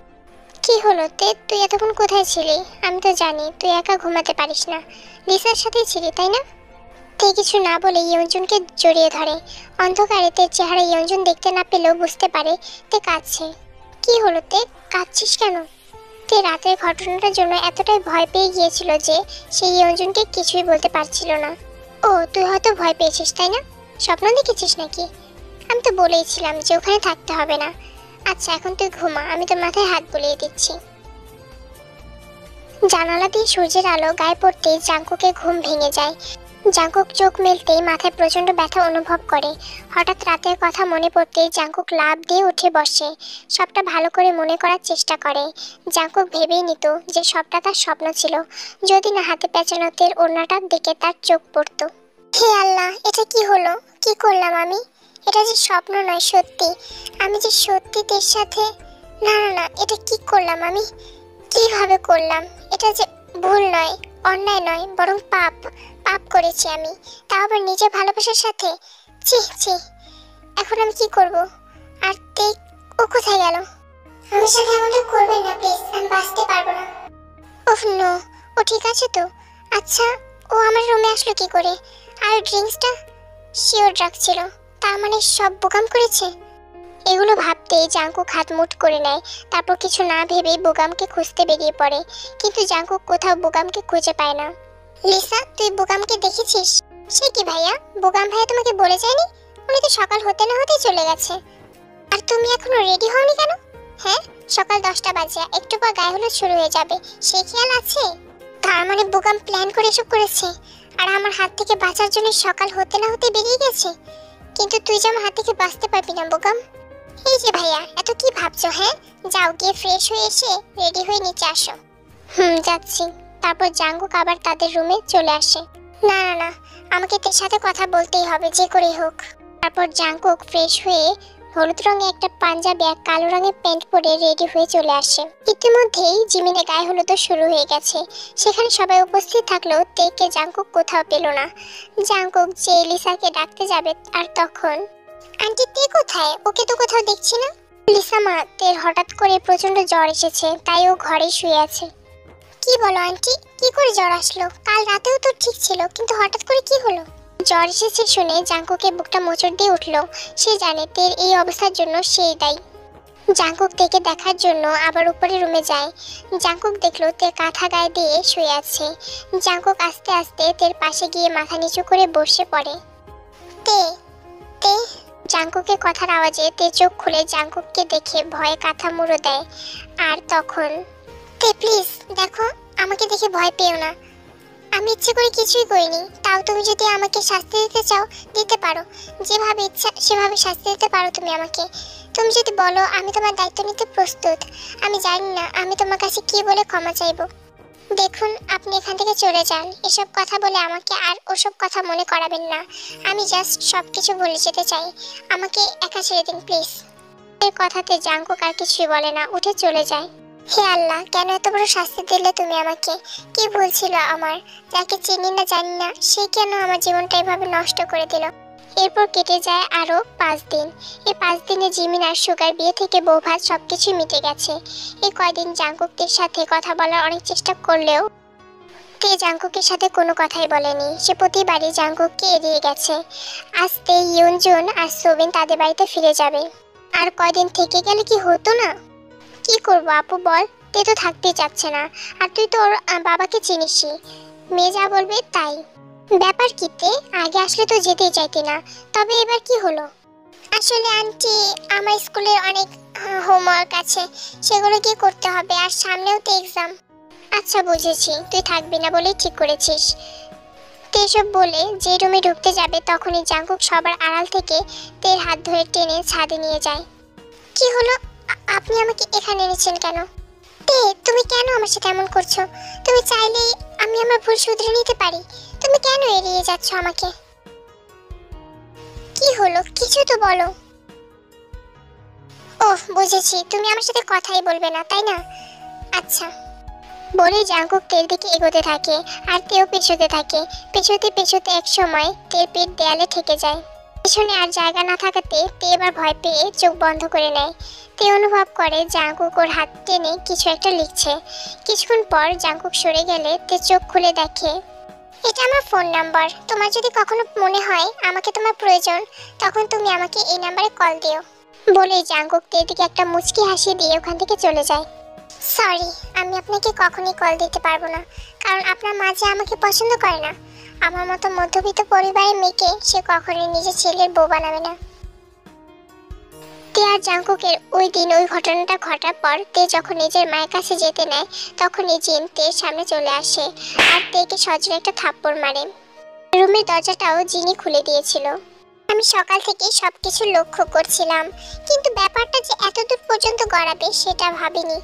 কি হলো তে, তুই এতক্ষণ কোথায় ছিলি? আমি তো জানি তুই একা ঘুমাতে পারিস না, লিসার সাথেই ছিলি তাই না? তে কিছু না বলে ইয়ঞ্জুনকে জড়িয়ে ধরে। অন্ধকারে তের চেহারা ইয়ঞ্জুন দেখতে না পেলেও বুঝতে পারে তে কাঁদছে। কি হলো তে, কাঁদছিস কেন? তে রাতের ঘটনাটার জন্য এতটাই ভয় পেয়ে গিয়েছিল যে সে ইয়ঞ্জুনকে কিছুই বলতে পারছিল না। ও তুই হয়তো ভয় পেয়েছিস তাই না? স্বপ্ন দেখেছিস নাকি? আমি তো বলেইছিলাম যে ওখানে থাকতে হবে না। আচ্ছা এখন তুই ঘুমা, আমি তোর মাথায় হাত বুলিয়ে দিচ্ছি। জানালা দিয়ে সূর্যের আলো গায়ে পড়তেই জাঙ্কুকের ঘুম ভেঙে যায়। জাঙ্কুক চোখ মেলতেই মাথায় প্রচন্ড ব্যথা অনুভব করে। হঠাৎ রাতের কথা মনে পড়তেই জাঙ্কুক লাফ দিয়ে উঠে বসে। সবটা ভালো করে মনে করার চেষ্টা করে। জাঙ্কুক ভেবেই নিত যে সবটা তার স্বপ্ন ছিল, যদি না হাতে পেঁচানো তের ওড়নাটার দিকে তার চোখ পড়তো। হে আল্লাহ, এটা কি হলো? কি করলাম আমি? এটা যে স্বপ্ন নয়, সত্যি। আমি যে সত্যি তের সাথে। না না না, এটা কি করলাম আমি? কিভাবে করলাম? এটা যে ভুল নয়, অন্যায় নয়, বরং পাপ। পাপ করেছি আমি, তাও আবার নিজের ভালোবাসার সাথে। ছি ছি, এখন আমি কি করব? আর তে, ও কোথায় গেল? আমার সাথে এমনটা করবেন না প্লিজ, আমি বাঁচতে পারবো না। ওহ নো, ও ঠিক আছে তো? আচ্ছা, ও আমার রুমে আসলো কি করে? আর ড্রিঙ্কসটা শিওর ড্রাগ ছিল, তার মানে সব বোকাম করেছে। এগুলো ভাবতেই জাঙ্কুক হাত মুঠ করে নেয়। তারপর কিছু না ভেবেই বোগামকে খুঁজতে বেরিয়ে পড়ে, কিন্তু জাঙ্কুক কোথাও বোগামকে খুঁজে পায় না। লিসা, তুই বোগামকে দেখেছিস? সে কি ভাইয়া, বোগাম ভাইয়া তোমাকে বলে যায়নি? উনি তো সকাল হতে না হতেই চলে গেছে। আর তুমি এখনো রেডি হওনি কেন? হ্যাঁ, সকাল 10টা বাজে, একটু পর গায়ে হলুদ শুরু হয়ে যাবে, সেই খেয়াল আছে? তার মানে বোগাম প্ল্যান করে এসব করেছে, আর আমার হাত থেকে বাঁচার জন্য সকাল হতে না হতে বেরিয়ে গেছে। কিন্তু তুই যে আমার হাত থেকে বাঁচতে পারবি না বোগাম। এই যে ভাইয়া, এত কি ভাবছো? হ্যাঁ, যাও গিয়ে ফ্রেশ হয়ে এসে রেডি হয়ে নিচে আসো। যাচ্ছি। তারপর জাঙ্কুক আবার তাদের রুমে চলে আসে। না না না, আমাকে তোর সাথে কথা বলতেই হবে যে করেই হোক। তারপর জাঙ্কুক ফ্রেশ হয়ে হলুদ রঙের একটা পাঞ্জাবি আর কালো রঙের প্যান্ট পরে রেডি হয়ে চলে আসে। ইতিমধ্যেই জিমিনের গায়ে হলুদও শুরু হয়ে গেছে। সেখানে সবাই উপস্থিত থাকলেও তেকে জাঙ্কুক কোথাও পেল না। জাঙ্কুক যে লিসাকে ডাকতে যাবে, আর তখন আন্টি তে কোথায়? ওকে তো কোথাও দেখছি না। লিসা মা, তের হঠাৎ করে প্রচন্ড জ্বর এসেছে, তাই ও ঘরে শুয়ে আছে। কি বলো আন্টি, কি করে জ্বর আসলো? কাল রাতেও তো ঠিক ছিল, কিন্তু হঠাৎ করে কি হলো? জ্বর এসেছে শুনে জাঙ্কুকের বুকটা মোচড় দিয়ে উঠলো। সে জানে তের এই অবস্থার জন্য সেই দায়ী। জাঙ্কুক তেকে দেখার জন্য আবার উপরে রুমে যায়। জাঙ্কুক দেখলো তে কাঁথা গায়ে দিয়ে শুয়ে আছে। জাঙ্কুক আস্তে আস্তে তের পাশে গিয়ে মাথা নিচু করে বসে পড়ে। তে তে জাঙ্কুকের কথার আওয়াজে তে চোখ খুলে জাঙ্কুককে দেখে ভয়ে কাঁথা মুড়ো দেয়। আর তখন তে প্লিজ দেখো, আমাকে দেখে ভয় পেও না। আমি ইচ্ছে করে কিছুই করিনি, তাও তুমি যদি আমাকে শাস্তি দিতে চাও দিতে পারো। যেভাবে ইচ্ছা সেভাবে শাস্তি দিতে পারো তুমি আমাকে। তুমি যদি বলো আমি তোমার দায়িত্ব নিতে প্রস্তুত। আমি জানি না আমি তোমার কাছে কি বলে ক্ষমা চাইবো। দেখুন, আপনি এখান থেকে চলে যান। এসব কথা বলে আমাকে আর ওসব কথা মনে করাবেন না। আমি জাস্ট সবকিছু ভুলে যেতে চাই। আমাকে একা ছেড়ে দিন প্লিজ। এর কথাতে জাঙ্কুক আর কিছুই বলে না, উঠে চলে যায়। হে আল্লাহ, কেন এত বড় শাস্তি দিলে তুমি আমাকে? কি ভুল ছিল আমার? যাকে চিনি না জানি না সে কেন আমার জীবনটা এভাবে নষ্ট করে দিল? এরপর কেটে যায় আরো 5 দিন। এই 5 দিনে জিমিন আর সুগার বিয়ে থেকে বৌভাত সবকিছু মিটে গেছে। এই কয়দিন জাঙ্কুকদের সাথে কথা বলার অনেক চেষ্টা করলেও তে জাঙ্কুকের সাথে কোনো কথাই বলেনি। সে প্রতিবারই জাঙ্কুককে এড়িয়ে গেছে। আজ তে, ইউনজুন আর সোবিন তাদের বাড়িতে ফিরে যাবে। আর কয়দিন থেকে গেলে কি হতো না? কি করবো আপু বল? তে তো থাকতেই চাচ্ছে না। আর তুই তো ওর বাবাকে চিনিসই, মেয়ে যা বলবে তাই। ব্যাপার কি তে? আগে আসলে তো যেতেই চাইতি না, তবে এবার কি হলো? আসলে আন্টি, আমার স্কুলে অনেক হোমওয়ার্ক আছে, সেগুলো কি করতে হবে, আর সামনেও তো এক্সাম। আচ্ছা বুঝেছি, তুই থাকবি না বলেই ঠিক করেছিস। তো এসব বলে যে রুমে ঢুকতে যাবে তখনই জাঙ্কুক সবার আড়াল থেকে তের হাত ধরে টেনে ছাদে নিয়ে যায়। কি হলো? আপনি আমাকে এখানে এনেছেন কেন? তে, তুমি কেন আমার সাথে এমন করছো? তুমি চাইলেই আমি আমার ভুল শুধরে নিতে পারি। তুমি কেন এড়িয়ে যাচ্ছ আমাকে? কি হলো, কিছু তো বলো। ওহ বুঝেছি, তুমি আমার সাথে কথাই বলবে না তাই না? আচ্ছা। বলে জাঙ্কুক তের দিকে এগোতে থাকে আর তেও পেছোতে থাকে। পেছোতে পেছোতে এক সময় তের পেট দেয়ালে ঠেকে যায়। পেছনে আর জায়গা না থাকাতে তে এবার ভয় পেয়ে চোখ বন্ধ করে নেয়। তে অনুভব করে জাঙ্কুক ওর হাত টেনে কিছু একটা লিখছে। কিছুক্ষণ পর জাঙ্কুক সরে গেলে তে চোখ খুলে দেখে এটা আমার ফোন নাম্বার। তোমার যদি কখনো মনে হয় আমাকে তোমার প্রয়োজন, তখন তুমি আমাকে এই নাম্বারে কল দিও। বলে জাঙ্কুক তের দিকে একটা মুচকি হাসি দিয়ে ওখান থেকে চলে যায়। সরি, আমি আপনাকে কখনোই কল দিতে পারবো না, কারণ আপনার মা যে আমাকে পছন্দ করে না। আমার মতো মধ্যবিত্ত পরিবারের মেয়েকে সে কখনোই নিজের ছেলের বউ বানাবে না। তে আর জাঙ্কুকের ওই দিন ওই ঘটনাটা ঘটার পর তে যখন নিজের মায়ের কাছে যেতে নেয় তখনই জিন তের সামনে চলে আসে আর তেকে সজোরে একটা থাপ্পড় মারে। রুমের দরজাটাও জিনি খুলে দিয়েছিল। আমি সকাল থেকে সবকিছু লক্ষ্য করছিলাম, কিন্তু ব্যাপারটা যে এতদূর পর্যন্ত গড়াবে সেটা ভাবিনি।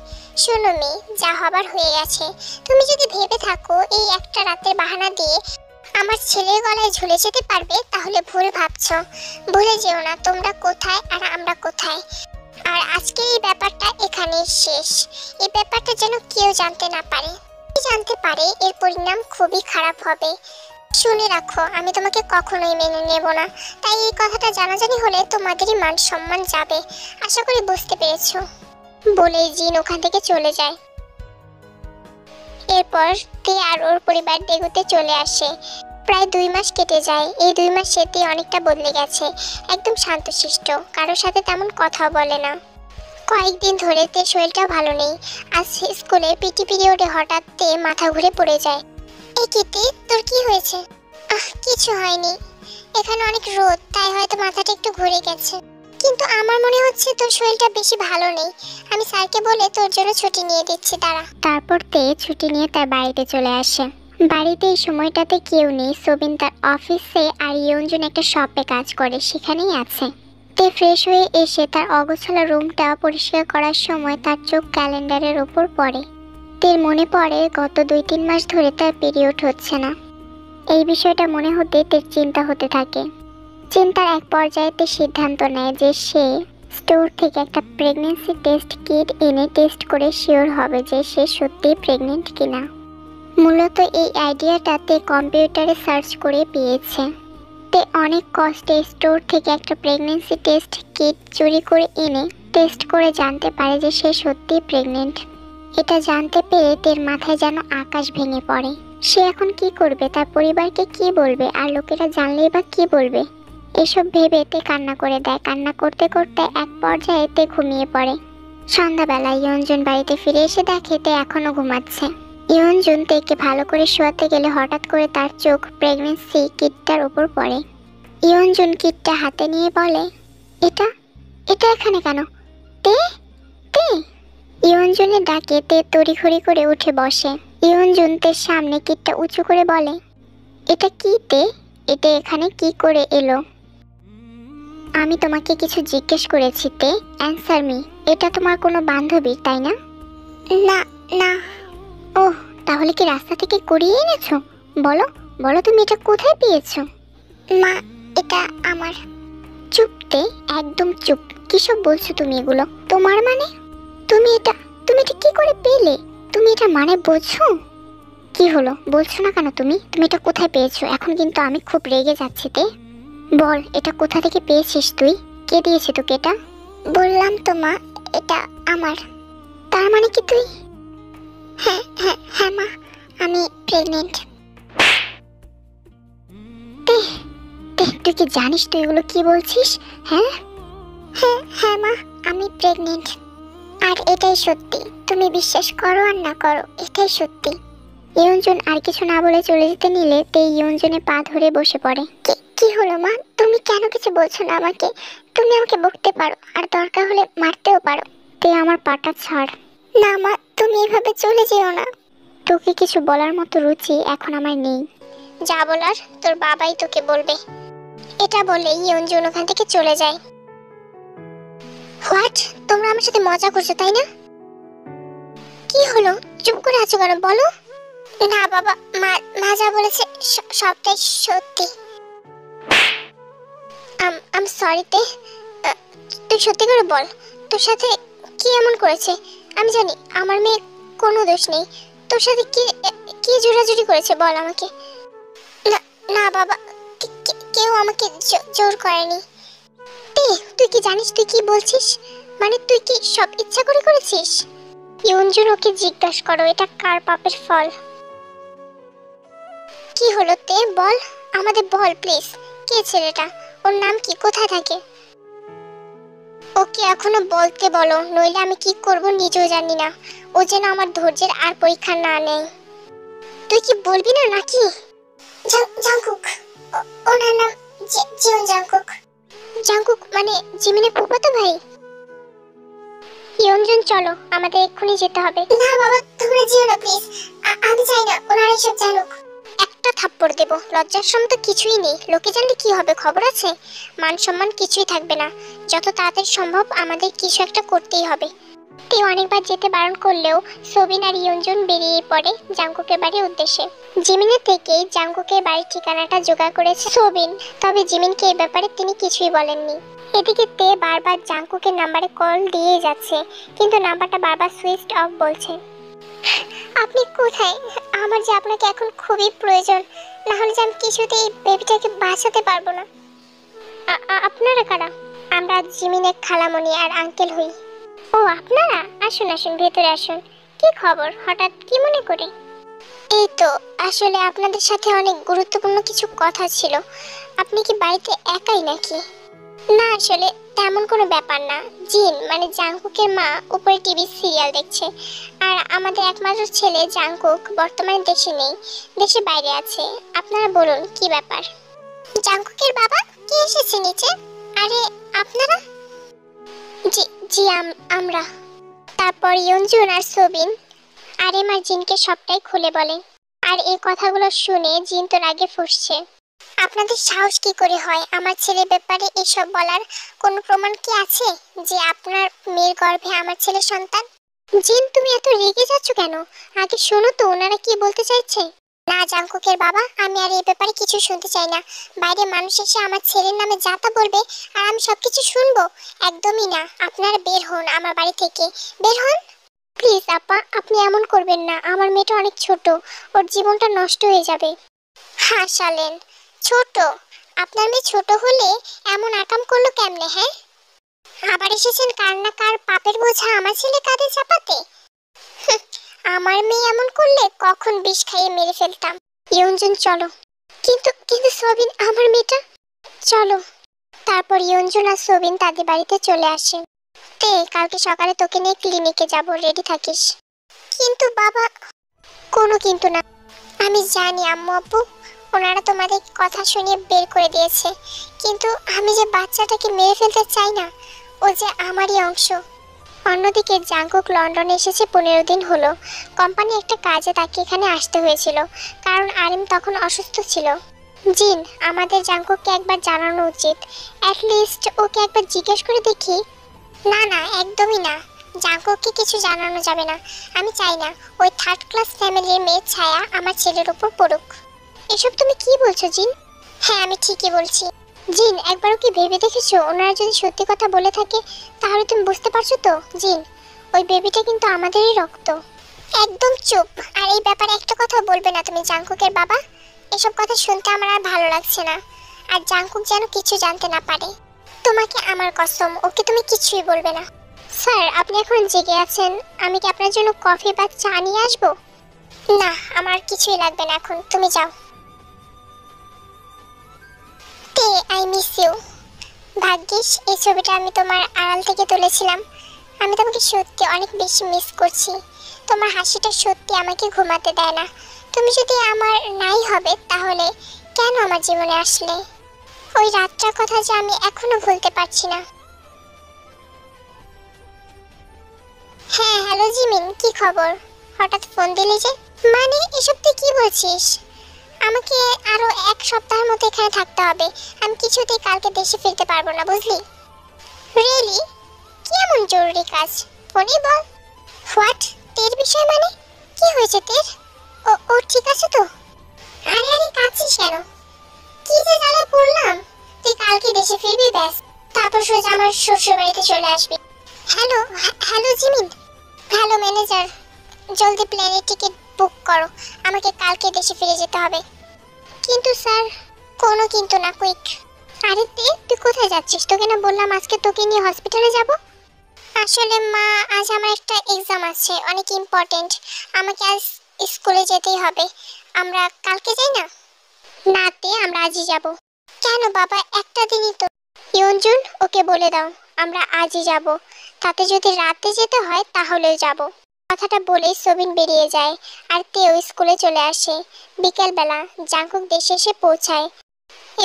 শোনো মেয়ে, যা হবার হয়ে গেছে। তুমি যদি ভেবে থাকো এই একটা রাতের বাহানা দিয়ে আমার ছেলের গলায় ঝুলে যেতে পারবে, তাহলে ভুল ভাবছো। ভুলে যেও না তোমরা কোথায় আর আমরা কোথায়। আর আজকে এই ব্যাপারটা এখানেই শেষ। এই ব্যাপারটা যেন কেউ জানতে না পারে। জানতে পারে এর পরিণাম খুবই খারাপ হবে। শুনে রাখো, আমি তোমাকে কখনোই মেনে নেব না। তাই এই কথাটা জানাজানি হলে তোমাদেরই মান সম্মান যাবে। আশা করি বুঝতে পেরেছো। বলে জিন ওখান থেকে চলে যায়। এরপর তে আর ওর পরিবার দেগুতে চলে আসে। প্রায় 2 মাস কেটে যায়। এই 2 মাসে তে অনেকটা বদলে গেছে। একদম শান্তশিষ্ট, কারোর সাথে তেমন কথাও বলে না। কয়েকদিন ধরে তে শরীরটা ভালো নেই। আজ স্কুলে পিটি পিরিয়ডে হঠাৎ তে মাথা ঘুরে পড়ে যায়। এই কিতে, তোর কি হয়েছে? কিছু হয়নি, এখানে অনেক রোদ তাই হয়তো মাথাটা একটু ঘুরে গেছে। কিন্তু আমার মনে হচ্ছে তোর শরীরটা বেশি ভালো নেই। আমি স্যারকে বলে তোর জন্য ছুটি নিয়ে দিচ্ছি, দাঁড়া। তারপর তে ছুটি নিয়ে তার বাড়িতে চলে আসে। বাড়িতে এই সময়টাতে কেউ নেই। সোবিন তার অফিসে আর ইয়ঞ্জুন একটা শপে কাজ করে, সেখানেই আছে। তে ফ্রেশ হয়ে এসে তার অগোছালো রুমটা পরিষ্কার করার সময় তার চোখ ক্যালেন্ডারের ওপর পড়ে। তের মনে পড়ে গত 2-3 মাস ধরে তার পিরিয়ড হচ্ছে না। এই বিষয়টা মনে হতে তের চিন্তা হতে থাকে। চিন্তার এক পর্যায়ে তে সিদ্ধান্ত নেয় যে সে স্টোর থেকে একটা প্রেগন্যান্সি টেস্ট কিট এনে টেস্ট করে শিওর হবে যে সে সত্যিই প্রেগনেন্ট কিনা। মূলত এই আইডিয়াটা তে কম্পিউটারে সার্চ করে পেয়েছে। তে অনেক কষ্টে স্টোর থেকে একটা প্রেগন্যান্সি টেস্ট কিট চুরি করে এনে টেস্ট করে জানতে পারে যে সে সত্যিই প্রেগনেন্ট। এটা জানতে পেরে তের মাথায় যেন আকাশ ভেঙে পড়ে। সে এখন কি করবে, তার পরিবারকে কি বলবে, আর লোকেরা জানলেই বা কি বলবে। এসব ভেবে তে কান্না করে দেয়। কান্না করতে করতে এক পর্যায়ে তে ঘুমিয়ে পড়ে। সন্ধ্যাবেলায় ইয়ঞ্জুন বাড়িতে ফিরে এসে দেখে তে এখনো ঘুমাচ্ছে। ইয়ঞ্জুন তেকে ভালো করে শোয়াতে গেলে হঠাৎ করে তার চোখ প্রেগন্যান্সি কিটটার ওপর পড়ে। ইয়ঞ্জুন কিটটা হাতে নিয়ে বলে, এটা এটা এখানে কেন? তে তে ইয়ঞ্জুনের ডাকে তে তড়িঘড়ি করে উঠে বসে। ইয়ঞ্জুন তের সামনে কিটটা উঁচু করে বলে, এটা কি তে? এটা এখানে কি করে এলো? আমি তোমাকে কিছু জিজ্ঞেস করেছি তে, অ্যান্সার মি। এটা তোমার কোনো বান্ধবী তাই না? না না। ওহ তাহলে কি রাস্তা থেকে কুড়িয়ে এনেছো? বলো বলো, তুমি এটা কোথায় পেয়েছো? মা, এটা আমার। চুপতে, একদম চুপ। কিসব বলছো তুমি এগুলো? তোমার মানে? তুমি এটা কি করে পেলে? তুমি এটা মানে বোঝো? কি হলো, বলছো না কেন? তুমি এটা কোথায় পেয়েছো? এখন কিন্তু আমি খুব রেগে যাচ্ছি। বল, এটা কোথা থেকে পেয়েছিস তুই? কে দিয়েছে তোকে এটা? বললাম তো মা, এটা আমার। তার মানে কি তুই? হ্যাঁ হ্যাঁ হ্যাঁ মা, আমি প্রেগনেন্ট। তুই কি জানিস তুই এগুলো কি বলছিস? হ্যাঁ হ্যাঁ হ্যাঁ মা, আমি প্রেগনেন্ট। আর এটাই সত্যি, তুমি বিশ্বাস করো আর না করো, এটাই সত্যি। ইয়ঞ্জন আর কিছু না বলে চলে যেতে নিলে ইয়ঞ্জনে পা ধরে বসে পড়ে। কি হলো মা, তুমি কেন কিছু বলছো না আমাকে? তুমি আমাকে বকতে পারো, আর দরকার হলে মারতেও পারো। আমার পাটা ছাড়। না মা, তুমি এভাবে চলে যেও না। তোকে কিছু বলার মতো রুচি এখন আমার নেই। যা বলার তোর বাবাই তোকে বলবে। এটা বলে ইয়ঞ্জন ওখান থেকে চলে যায়। হোয়াট? তোমরা আমার সাথে মজা করছো তাই না? কি হলো, চুপ করে আছো কেন? বলো। না বাবা, মা যা বলেছে সবটাই সত্যি। আম সরি তে। তুই সত্যি করে বল, তোর সাথে কি এমন করেছে? আমি জানি আমার মেয়ে কোনো দোষ নেই। তোর সাথে কি জোরাজুরি করেছে বল আমাকে। না না বাবা, কেউ আমাকে জোর করেনি। তুই কি জানিস তুই কি বলছিস? মানে তুই কি সব ইচ্ছা করে করেছিস? ইয়ঞ্জন ওকে জিজ্ঞাসা করো, এটা কার পাপের ফল? কি হলো তে, বল আমাদের, বল প্লিজ। কে ছেলেটা? ওর নাম কি? কোথায় থাকে? ওকে এখনো বলতে বলো, নইলে আমি কি করব নিজেও জানি না। ও যেন আমার ধৈর্যের আর পরীক্ষা না নেয়। তুই কি বলবি না নাকি? জাংকুক, ওনার নাম জিওন জাংকুক। জাংকুক মানে জিমিনের ফুফাতো ভাই? ইয়ঞ্জন চলো, আমাদের এক্ষুনি যেতে হবে। না বাবা, তোমরা যেও না প্লিজ। আমি চাই না ওনারা এসব জানুক। একটা থাপ্পড় দেব, লজ্জার সম তো কিছুই নেই। লোকে জানলে কি হবে, খবর আছে? মান সম্মান কিছুই থাকবে না। যত তাড়াতাড়ি সম্ভব আমাদের কিছু একটা করতেই হবে। তেও অনেকবার যেতে বারণ করলেও সোবিন আর ইয়ঞ্জন বেরিয়ে পড়ে জাংকুকের বাড়ির উদ্দেশ্যে। জিমিনের থেকে জাংকুকের বাড়ির ঠিকানাটা জোগাড় করেছে সোবিন, তবে জিমিনকে এই ব্যাপারে তিনি কিছুই বলেননি। এদিকে তে বারবার জাংকুকের নাম্বারে কল দিয়ে যাচ্ছে, কিন্তু নাম্বারটা বারবার সুইচ অফ বলছে। আপনি কোথায়? আমার যে আপনাকে এখন খুবই প্রয়োজন, না হলে যে আমি কিছুতেই বেবিটাকে বাঁচাতে পারবো না। আপনারা কারা? আমরা জিমিনের খালামণি আর আঙ্কেল হই। ও আপনারা, আসুন আসুন, ভেতরে আসুন। কি খবর, হঠাৎ কি মনে করে? এই তো, আসলে আপনাদের সাথে অনেক গুরুত্বপূর্ণ কিছু কথা ছিল। আপনি কি বাড়িতে একাই নাকি? না আসলে তেমন কোনো ব্যাপার না। জিন মানে জাংকুকের মা উপরে টিভি সিরিয়াল দেখছে, আর আমাদের একমাত্র ছেলে জাংকুক বর্তমানে দেশে নেই, দেশে বাইরে আছে। আপনারা বলুন কি ব্যাপার? জাংকুকের বাবা কে এসেছে নিচে? আরে আপনারা? জি জি আমরা। তারপর ইয়ঞ্জন আর সোবিন আরেম আর জিনকে সবটাই খুলে বলে। আর এই কথাগুলো শুনে জিন তো রাগে ফুঁসছে। আপনাদের সাহস কি করে হয় আমার ছেলের ব্যাপারে এসব বলার? কোনো প্রমাণ কি আছে যে আপনার মেয়ের গর্ভে আমার ছেলের সন্তান? জিন, তুমি এত রেগে যাচ্ছ কেন? আগে শোনো তো ওনারা কি বলতে চাইছে। না জাংকুকের বাবা, আমি আর এই ব্যাপারে কিছু শুনতে চাই না। বাইরে মানুষ এসে আমার ছেলের নামে যা তা বলবে আর আমি সবকিছু শুনবো? একদমই না। আপনারা বের হন আমার বাড়ি থেকে, বের হন প্লিজ। আপা, আপনি এমন করবেন না। আমার মেয়েটা অনেক ছোট, ওর জীবনটা নষ্ট হয়ে যাবে। হাসালেন? ছোট? আপনার মেয়ে ছোট হলে এমন আকাম করলো কেমনে? হ্যাঁ, আবার এসেছেন কার না কার পাপের বোঝা আমার ছেলে কাঁধে চাপাতে। আমার মেয়ে এমন করলে কখন বিষ খাইয়ে মেরে ফেলতাম। ইয়ঞ্জন চলো। কিন্তু কিন্তু সোবিন, আমার মেয়েটা। চলো। তারপর ইয়ঞ্জন আর সোবিন তাদের বাড়িতে চলে আসে। তে, কালকে সকালে তোকে নিয়ে ক্লিনিকে যাব, রেডি থাকিস। কিন্তু বাবা। কোনো কিন্তু না। আমি জানি আম্মু আব্বু ওনারা তোমাদের কথা শুনিয়ে বের করে দিয়েছে, কিন্তু আমি যে বাচ্চাটাকে মেরে ফেলতে চাই না, ও যে আমারই অংশ। অন্যদিকে জাংকুক লন্ডনে এসেছে 15 দিন হলো। কোম্পানি একটা কাজে তাকে এখানে আসতে হয়েছিল, কারণ আরিম তখন অসুস্থ ছিল। জিন, আমাদের জাংকুককে একবার জানানো উচিত। অ্যাটলিস্ট ওকে একবার জিজ্ঞেস করে দেখি। না না, একদমই না। জাঙ্কুককে কিছু জানানো যাবে না। আমি চাই না ওই থার্ড ক্লাস ফ্যামিলির মেয়ের ছায়া আমার ছেলের উপর পড়ুক। এসব তুমি কি বলছো জিন? হ্যাঁ, আমি ঠিকই বলছি। জিন, একবারও কি ভেবে দেখেছো ওনারা যদি সত্যি কথা বলে থাকে তাহলে তুমি বুঝতে পারছো তো জিন, ওই বেবিটা কিন্তু আমাদেরই রক্ত। একদম চুপ। আর এই ব্যাপারে একটা কথা বলবে না তুমি জাঙ্কুকের বাবা। এসব কথা শুনতে আমার আর ভালো লাগছে না। আর জাঙ্কুক যেন কিছু জানতে না পারে। তোমাকে আমার কসম, ওকে তুমি কিছুই বলবে না। স্যার, আপনি এখন জেগে আছেন, আমি কি আপনার জন্য কফি বা চা নিয়ে আসবো? না, আমার কিছুই লাগবে না এখন, তুমি যাও। তে, আই মিস ইউ। ভাগ্যিস এই ছবিটা আমি তোমার আড়াল থেকে তুলেছিলাম। আমি তোমাকে সত্যি অনেক বেশি মিস করছি। তোমার হাসিটা সত্যি আমাকে ঘুমাতে দেয় না। তুমি যদি আমার নাই হবে তাহলে কেন আমার জীবনে আসলে? ওই রাতটার কথা যে আমি এখনো ভুলতে পারছি না। হ্যাঁ, হ্যালো জিমিন, কি খবর? হঠাৎ ফোন দিলি যে? মানে এসব তুই কি বলছিস? আমাকে আরো এক সপ্তাহের মতো এখানে থাকতে হবে। আমি কিছুতেই কালকে দেশে ফিরতে পারবো না, বুঝলি? রিয়েলি? কি এমন জরুরি কাজ? ফোনে বল। হোয়াট? তের বিষয় মানে? কি হয়েছে তের? ও ঠিক আছে তো? আরে আরে, কাঁদছিস কেন? কি যে জ্বালায় পড়লাম। তুই কালকে দেশে ফিরবি, ব্যাস। তারপর সোজা আমার শ্বশুর বাড়িতে চলে আসবি। Hello hello Jimin. Hello manager, জলদি প্লেনের টিকিট বুক করো। আমাকে কালকে দেশে ফিরে যেতে হবে। কিন্তু স্যার। কোনো কিন্তু না, কুইক। আরে তুই কোথায় যাচ্ছিস? তোকে না বললাম আজকে তোকে নিয়ে হসপিটালে যাব। আসলে মা, আজ আমার একটা এক্সাম আছে, অনেক ইম্পর্টেন্ট। আমাকে আজ স্কুলে যেতেই হবে। আমরা কালকে যাই না? না তে, আমরা আজই যাব। কেন বাবা, একটা দিনই তো। ইয়ঞ্জুন, ওকে বলে দাও আমরা আজই যাব। তাতে যদি রাতে যেতে হয় তাহলেও যাব। কথাটা বলেই সবিন বেরিয়ে যায় আর তেও স্কুলে চলে আসে। বিকেলবেলা জাঙ্কুক দেশে এসে পৌঁছায়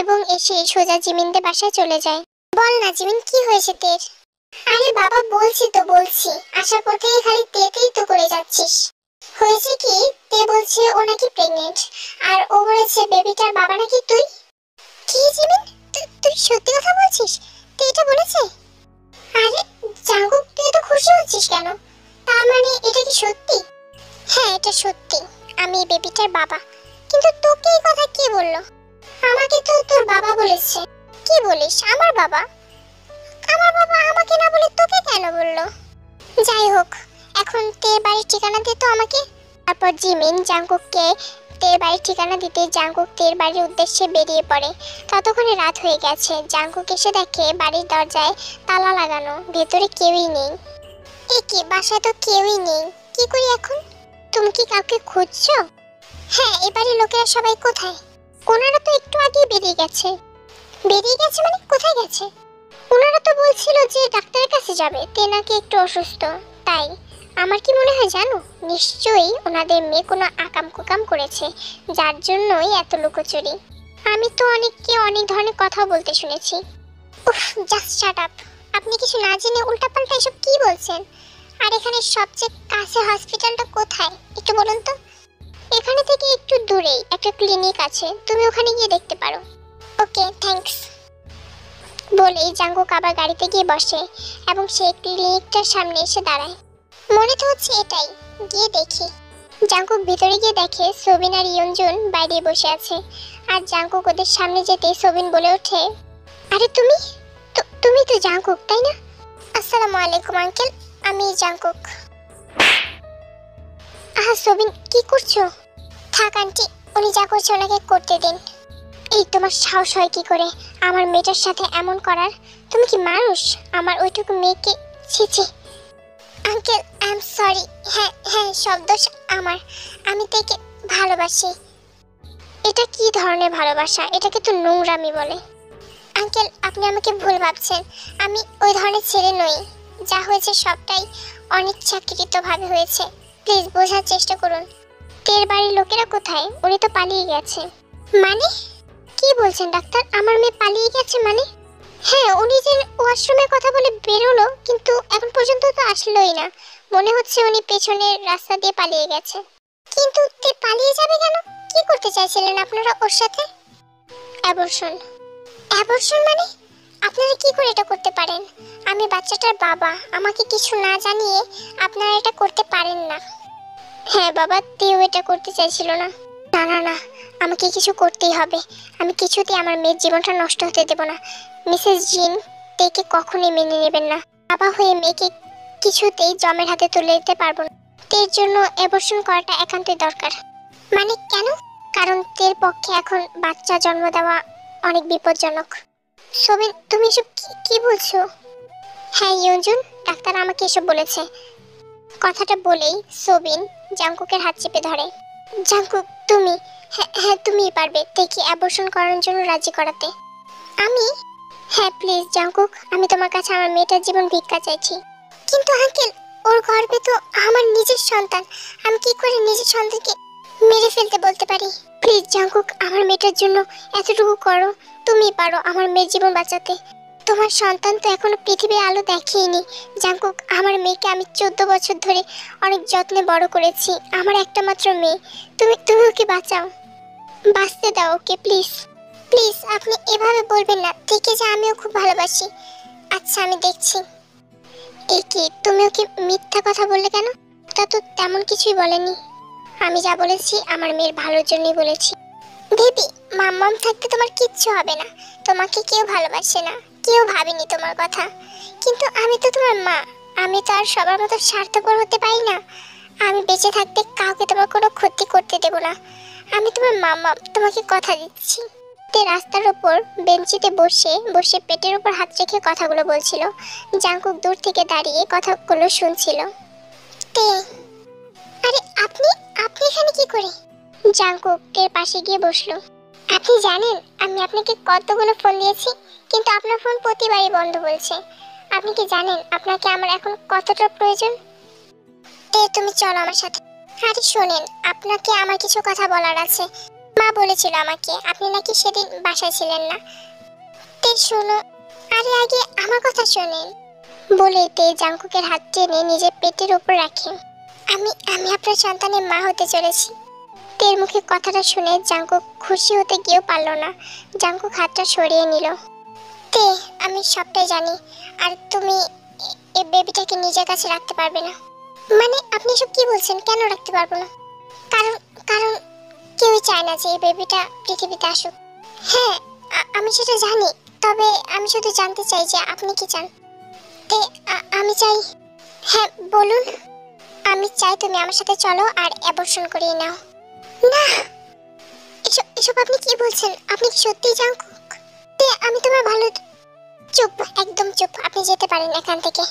এবং এসে সোজা জিমিনদের বাসায় চলে যায়। বল না জিমিন, কি হয়েছে তের? আরে বাবা, বলছি আসার পর থেকে খালি তেতেই তো করে যাচ্ছিস। হয়েছে কি, তে বলছে ও নাকি প্রেগনেন্ট, আর ও বলেছে বেবিটার বাবা নাকি তুই। কি জিমিন, তুই সত্যি কথা বলছিস? তে এটা বলেছে? আরে জাঙ্কুক, তুই তো খুশি হচ্ছিস কেন? তার মানে এটা কি সত্যি? হ্যাঁ, এটা সত্যি। আমি বেবিটার বাবা। কিন্তু তোকে এই কথা কে বললো? আমাকে তো তোর বাবা বলেছে। কি বলিস, আমার বাবা? আমার বাবা আমাকে না বলে তোকে কেন বললো? যাই হোক, এখন তের বাড়ির ঠিকানা দে তো আমাকে। তারপর জিমিন জাঙ্কুককে তের বাড়ির ঠিকানা দিতে জাঙ্কুক তের বাড়ির উদ্দেশ্যে বেরিয়ে পড়ে। ততক্ষণে রাত হয়ে গেছে। জাঙ্কুক এসে দেখে বাড়ির দরজায় তালা লাগানো, ভেতরে কেউই নেই। এ কি, বাসায় তো কেউই নেই, কি করি এখন? তুমি কি কাউকে খুঁজছো? হ্যাঁ, এবারে লোকেরা সবাই কোথায়? ওনারা তো একটু আগে বেরিয়ে গেছে। বেরিয়ে গেছে মানে কোথায় গেছে? ওনারা তো বলছিল যে ডাক্তারের কাছে যাবে, তে নাকি একটু অসুস্থ। তাই আমার কি মনে হয় জানো, নিশ্চয়ই ওনাদের মেয়ে কোনো আকাম কুকাম করেছে, যার জন্যই এত লুকোচুরি। আমি তো অনেককে অনেক ধরনের কথা বলতে শুনেছি। উফ, জাস্ট শাট আপ। আপনি কিছু না জেনে উল্টাপাল্টা এসব কি বলছেন? আর এখানে সবচেয়ে কাছে হসপিটালটা কোথায় একটু বলুন তো? এখানে থেকে একটু দূরেই একটা ক্লিনিক আছে, তুমি ওখানে গিয়ে দেখতে পারো। ওকে, থ্যাঙ্কস। বলেই জাঙ্কুক আবার গাড়িতে গিয়ে বসে এবং সেই ক্লিনিকটার সামনে এসে দাঁড়ায়। মনে তো হচ্ছে এটাই, গিয়ে দেখি। জাঙ্কুক ভিতরে গিয়ে দেখে সবিন আর ইয়ঞ্জুন বাইরে বসে আছে। আর জাঙ্কুক ওদের সামনে যেতে সবিন বলে ওঠে, আরে তুমি তো জাঙ্কুক, তাই না? আসসালামু আলাইকুম আঙ্কেল, আমি জাঙ্কুক। আহা সবিন, কি করছো? থাক আন্টি, উনি যা করছে ওনাকে করতে দিন। এই তোমার সাহস হয় কি করে আমার মেয়েটার সাথে এমন করার? তুমি কি মানুষ? আমার ওইটুকু মেয়েকে, ছি ছি। Uncle, I am sorry. হ্যাঁ হ্যাঁ, সব দোষ আমার। আমি তাকে ভালোবাসি। এটা কি ধরনের ভালোবাসা? এটাকে তো নোংরামি বলে। আঙ্কেল, আপনি আমাকে ভুল ভাবছেন। আমি ওই ধরনের ছেলে নই। যা হয়েছে সবটাই অনিচ্ছাকৃতভাবে হয়েছে। প্লিজ বোঝার চেষ্টা করুন। তের বাড়ির লোকেরা কোথায়? উনি তো পালিয়ে গেছে। মানে কি বলছেন ডাক্তার? আমার মেয়ে পালিয়ে গেছে মানে? হ্যাঁ, উনি যে ওয়াশরুমের কথা বলে বেরোলো, কিন্তু এখন পর্যন্ত তো আসলোই না। মনে হচ্ছে উনি পেছনের রাস্তা দিয়ে পালিয়ে গেছে। কিন্তু তে পালিয়ে যাবে কেন? কি করতে চাইছিলেন আপনারা ওর সাথে? অ্যাবর্শন। অ্যাবর্শন মানে? আপনারা কি করে এটা করতে পারেন? আমি বাচ্চাটার বাবা, আমাকে কিছু না জানিয়ে আপনারা এটা করতে পারেন না। হ্যাঁ বাবা, তেও এটা করতে চাইছিল না। না না না, আমাকে কিছু করতেই হবে। আমি কিছুতেই আমার মেয়ের জীবনটা নষ্ট হতে দেব না। মিসেস জিন তেকে কখনোই মেনে নেবেন না। বাবা হয়ে মেয়েকে কিছুতেই জমের হাতে তুলে দিতে পারবো না। তের জন্য অ্যাবর্শন করাটা একান্তই দরকার। মানে কেন? কারণ তের পক্ষে এখন বাচ্চা জন্ম দেওয়া অনেক বিপজ্জনক। সোবিন, তুমি এসব কি বলছো? হ্যাঁ ইয়ঞ্জুন, ডাক্তার আমাকে এসব বলেছে। কথাটা বলেই সোবিন জাংকুকের হাত চেপে ধরে। জাংকুক, তুমি? হ্যাঁ তুমিই পারবে তেকে অ্যাবর্শন করার জন্য রাজি করাতে। আমি? হ্যাঁ প্লিজ জাংকুক, আমি তোমার কাছে আমার মেয়েটার জীবন ভিক্ষা চাইছি। কিন্তু আঙ্কেল, ওর গর্ভে তো আমার নিজের সন্তান। আমি কি করে নিজের সন্তানকে মেরে ফেলতে বলতে পারি? প্লিজ জাংকুক, আমার মেয়েটার জন্য এতটুকু করো। তুমি পারো আমার মেয়ের জীবন বাঁচাতে। তোমার সন্তান তো এখনো পৃথিবীর আলো দেখেইনি। জাংকুক, আমার মেয়েকে আমি 14 বছর ধরে অনেক যত্নে বড় করেছি। আমার একটা মাত্র মেয়ে। তুমি ওকে বাঁচাও, বাঁচতে দাও ওকে প্লিজ। প্লিজ আপনি এভাবে বলবেন না। থেকে যে আমিও খুব ভালোবাসি। আচ্ছা আমি দেখছি। এই কি, তুমি ওকে মিথ্যা কথা বললে কেন? তা তো তেমন কিছুই বলেনি। আমি যা বলেছি আমার মেয়ের ভালোর জন্যই বলেছি। বেবি, মাম্মাম থাকতে তোমার কিচ্ছু হবে না। তোমাকে কেউ ভালোবাসে না, কেউ ভাবেনি তোমার কথা। কিন্তু আমি তো তোমার মা। আমি তো আর সবার মতো স্বার্থপর হতে পারি না। আমি বেঁচে থাকতে কাউকে তোমার কোনো ক্ষতি করতে দেব না। আমি তোমার মাম্মাম, তোমাকে কথা দিচ্ছি। তে রাস্তার ওপর বেঞ্চিতে বসে বসে পেটের উপর হাত রেখে কথাগুলো বলছিল। জাংকুক দূর থেকে দাঁড়িয়ে কথাগুলো শুনছিল। তে, আরে আপনি আপনি এখানে কি করে? জাংকুক তের পাশে গিয়ে বসলো। আপনি জানেন আমি আপনাকে কতগুলো ফোন দিয়েছি, কিন্তু আপনার ফোন প্রতিবারই বন্ধ বলছে। আপনি কি জানেন আপনাকে আমার এখন কতটা প্রয়োজন? তে, তুমি চলো আমার সাথে। আরে শোনেন, আপনাকে আমার কিছু কথা বলার আছে। মা বলেছিল আমাকে আপনি নাকি সেদিন বাসায় ছিলেন না। তে শোনো, আরে আগে আমার কথা শোনেন। বলে তে জাংকুকের হাত টেনে নিজের পেটের উপর রাখে। আমি আমি আপনার সন্তানের মা হতে চলেছি। তের মুখে কথাটা শুনে জাংকুক খুশি হতে গিয়েও পারল না। জাংকুক হাতটা সরিয়ে নিল। তে, আমি সবটাই জানি। আর তুমি এই বেবিটাকে নিজের কাছে রাখতে পারবে না। মানে আপনি সব কি বলছেন? কেন রাখতে পারবো না? কারণ কারণ কেউই চায় না যে এই বেবিটা পৃথিবীতে আসুক। হ্যাঁ আমি সেটা জানি, তবে আমি শুধু জানতে চাই যে আপনি কি চান। তে, আমি চাই। হ্যাঁ বলুন। আমি চাই তুমি আমার সাথে চলো আর অ্যাবর্শন করিয়ে নাও। না, এসব আপনি কি বলছেন? আপনি কি সত্যিই জাংকুক? তে, আমি তোমার ভালো। চুপ, একদম চুপ। আপনি যেতে পারেন এখান থেকে।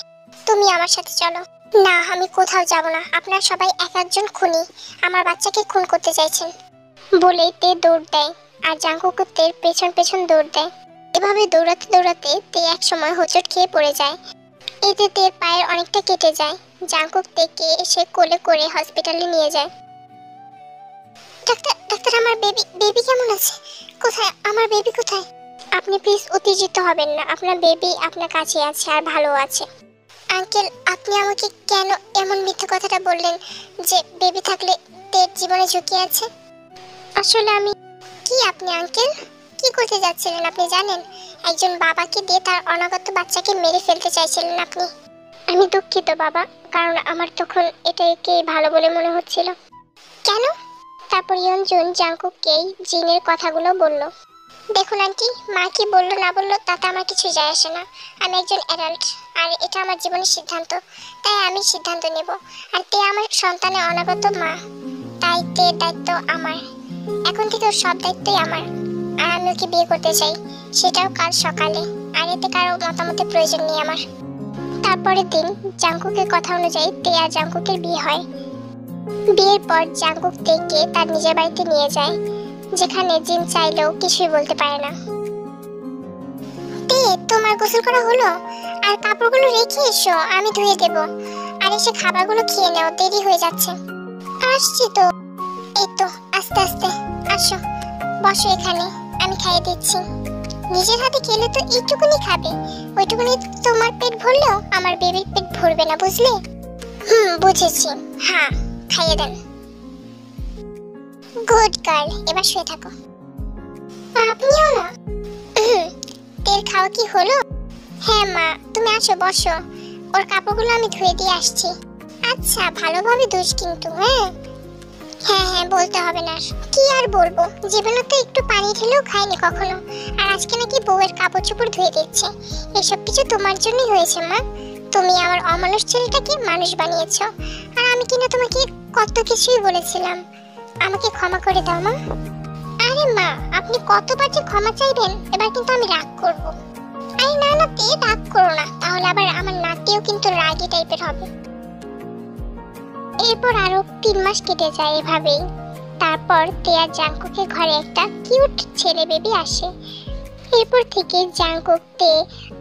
তুমি আমার সাথে চলো। না, আমি কোথাও যাব না। আপনারা সবাই এক একজন খুনি, আমার বাচ্চাকে খুন করতে চাইছেন। বলেই তে দৌড় দেয় আর জাংকুক তের পেছন পেছন দৌড় দেয়। এভাবে দৌড়াতে দৌড়াতে তে এক সময় হোঁচট খেয়ে পড়ে যায়। এতে তের পায়ের অনেকটা কেটে যায়। জাংকুক তেকে এসে কোলে করে হসপিটালে নিয়ে যায়। ডাক্তার, ডাক্তার, আমার বেবি কেমন আছে? কোথায় আমার বেবি কোথায়? আপনি প্লিজ উত্তেজিত হবেন না। আপনার বেবি আপনার কাছে আছে আর ভালো আছে। আঙ্কেল, আপনি আমাকে কেন এমন মিথ্যা কথাটা বললেন যে বেবি থাকলে তের জীবনে ঝুঁকি আছে? আসলে আমি কি আপনি আঙ্কেল কি করতে যাচ্ছিলেন আপনি জানেন? একজন বাবাকে দিয়ে তার অনাগত বাচ্চাকে মেরে ফেলতে চাইছিলেন আপনি। আমি দুঃখিত বাবা, কারণ আমার তখন এটাকে ভালো বলে মনে হচ্ছিল। কেন? তারপর ইয়ঞ্জুন জাংকুককেই জিনের কথাগুলো বলল। দেখুন আন্টি, মা কি বললো না বললো তাতে আমার কিছু যায় আসে না। আমি একজন অ্যাডাল্ট আর এটা আমার জীবনের সিদ্ধান্ত, তাই আমি সিদ্ধান্ত নেব। আর তে আমার সন্তানের অনাগত মা, তাই তের দায়িত্ব আমার। এখন থেকে ওর সব দায়িত্বই আমার। আর আমি ওকে বিয়ে করতে চাই, সেটাও কাল সকালে। আর এতে কারো মতামতের প্রয়োজন নেই আমার। তারপরের দিন জাংকুকের কথা অনুযায়ী তে আর জাংকুকের বিয়ে হয়। বিয়ের পর জাংকুক তেকে তার নিজের বাড়িতে নিয়ে যায়, যেখানে জিন চাইলেও কিছুই বলতে পারে না। তে, তোমার গোসল করা হলো? আর কাপড়গুলো রেখে এসো, আমি ধুয়ে দেব। আর এসে খাবারগুলো খেয়ে নাও, দেরি হয়ে যাচ্ছে। আসছি তো। এই তো, আস্তে আস্তে আসো, বসো এখানে, আমি খাইয়ে দিচ্ছি। নিজের হাতে খেলে তো এইটুকুনি খাবে। ওইটুকুনি তোমার পেট ভরলেও আমার বেবির পেট ভরবে না, বুঝলে? বুঝেছি। হ্যাঁ, খাইয়ে দেন। গুড গার্ল, এবার শুয়ে থাকো। আপনিও না। তে তের খাওয়া কি হলো? হ্যাঁ মা, তুমি আসো বসো, ওর কাপড়গুলো আমি ধুয়ে দিয়ে আসছি। আচ্ছা ভালোভাবে ধুস কিন্তু। হ্যাঁ হ্যাঁ হ্যাঁ, বলতে হবে না। কি আর বলবো, জীবনে তো একটু পানি ঢেলেও খাইনি কখনো, আর আজকে নাকি বউয়ের কাপড় চোপড় ধুয়ে দিচ্ছে। এসব কিছু তোমার জন্যই হয়েছে মা। তুমি আমার অমানুষ ছেলেটাকে মানুষ বানিয়েছো, আর আমি কিনা তোমাকে কত কিছুই বলেছিলাম। আমাকে ক্ষমা করে দাও মা। আরে মা, আপনি কতবার যে ক্ষমা চাইবেন, এবার কিন্তু আমি রাগ করব। আরে না না তে, রাগ করো না, তাহলে আবার আমার নাতিও কিন্তু রাগী টাইপের হবে। এরপর আরো 3 মাস কেটে যায় এভাবেই। তারপর তেয়া জাঙ্কুকে ঘরে একটা কিউট ছেলে বেবি আসে। এরপর থেকে জাঙ্কুক, তে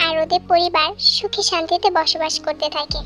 আর ওদের পরিবার সুখে শান্তিতে বসবাস করতে থাকে।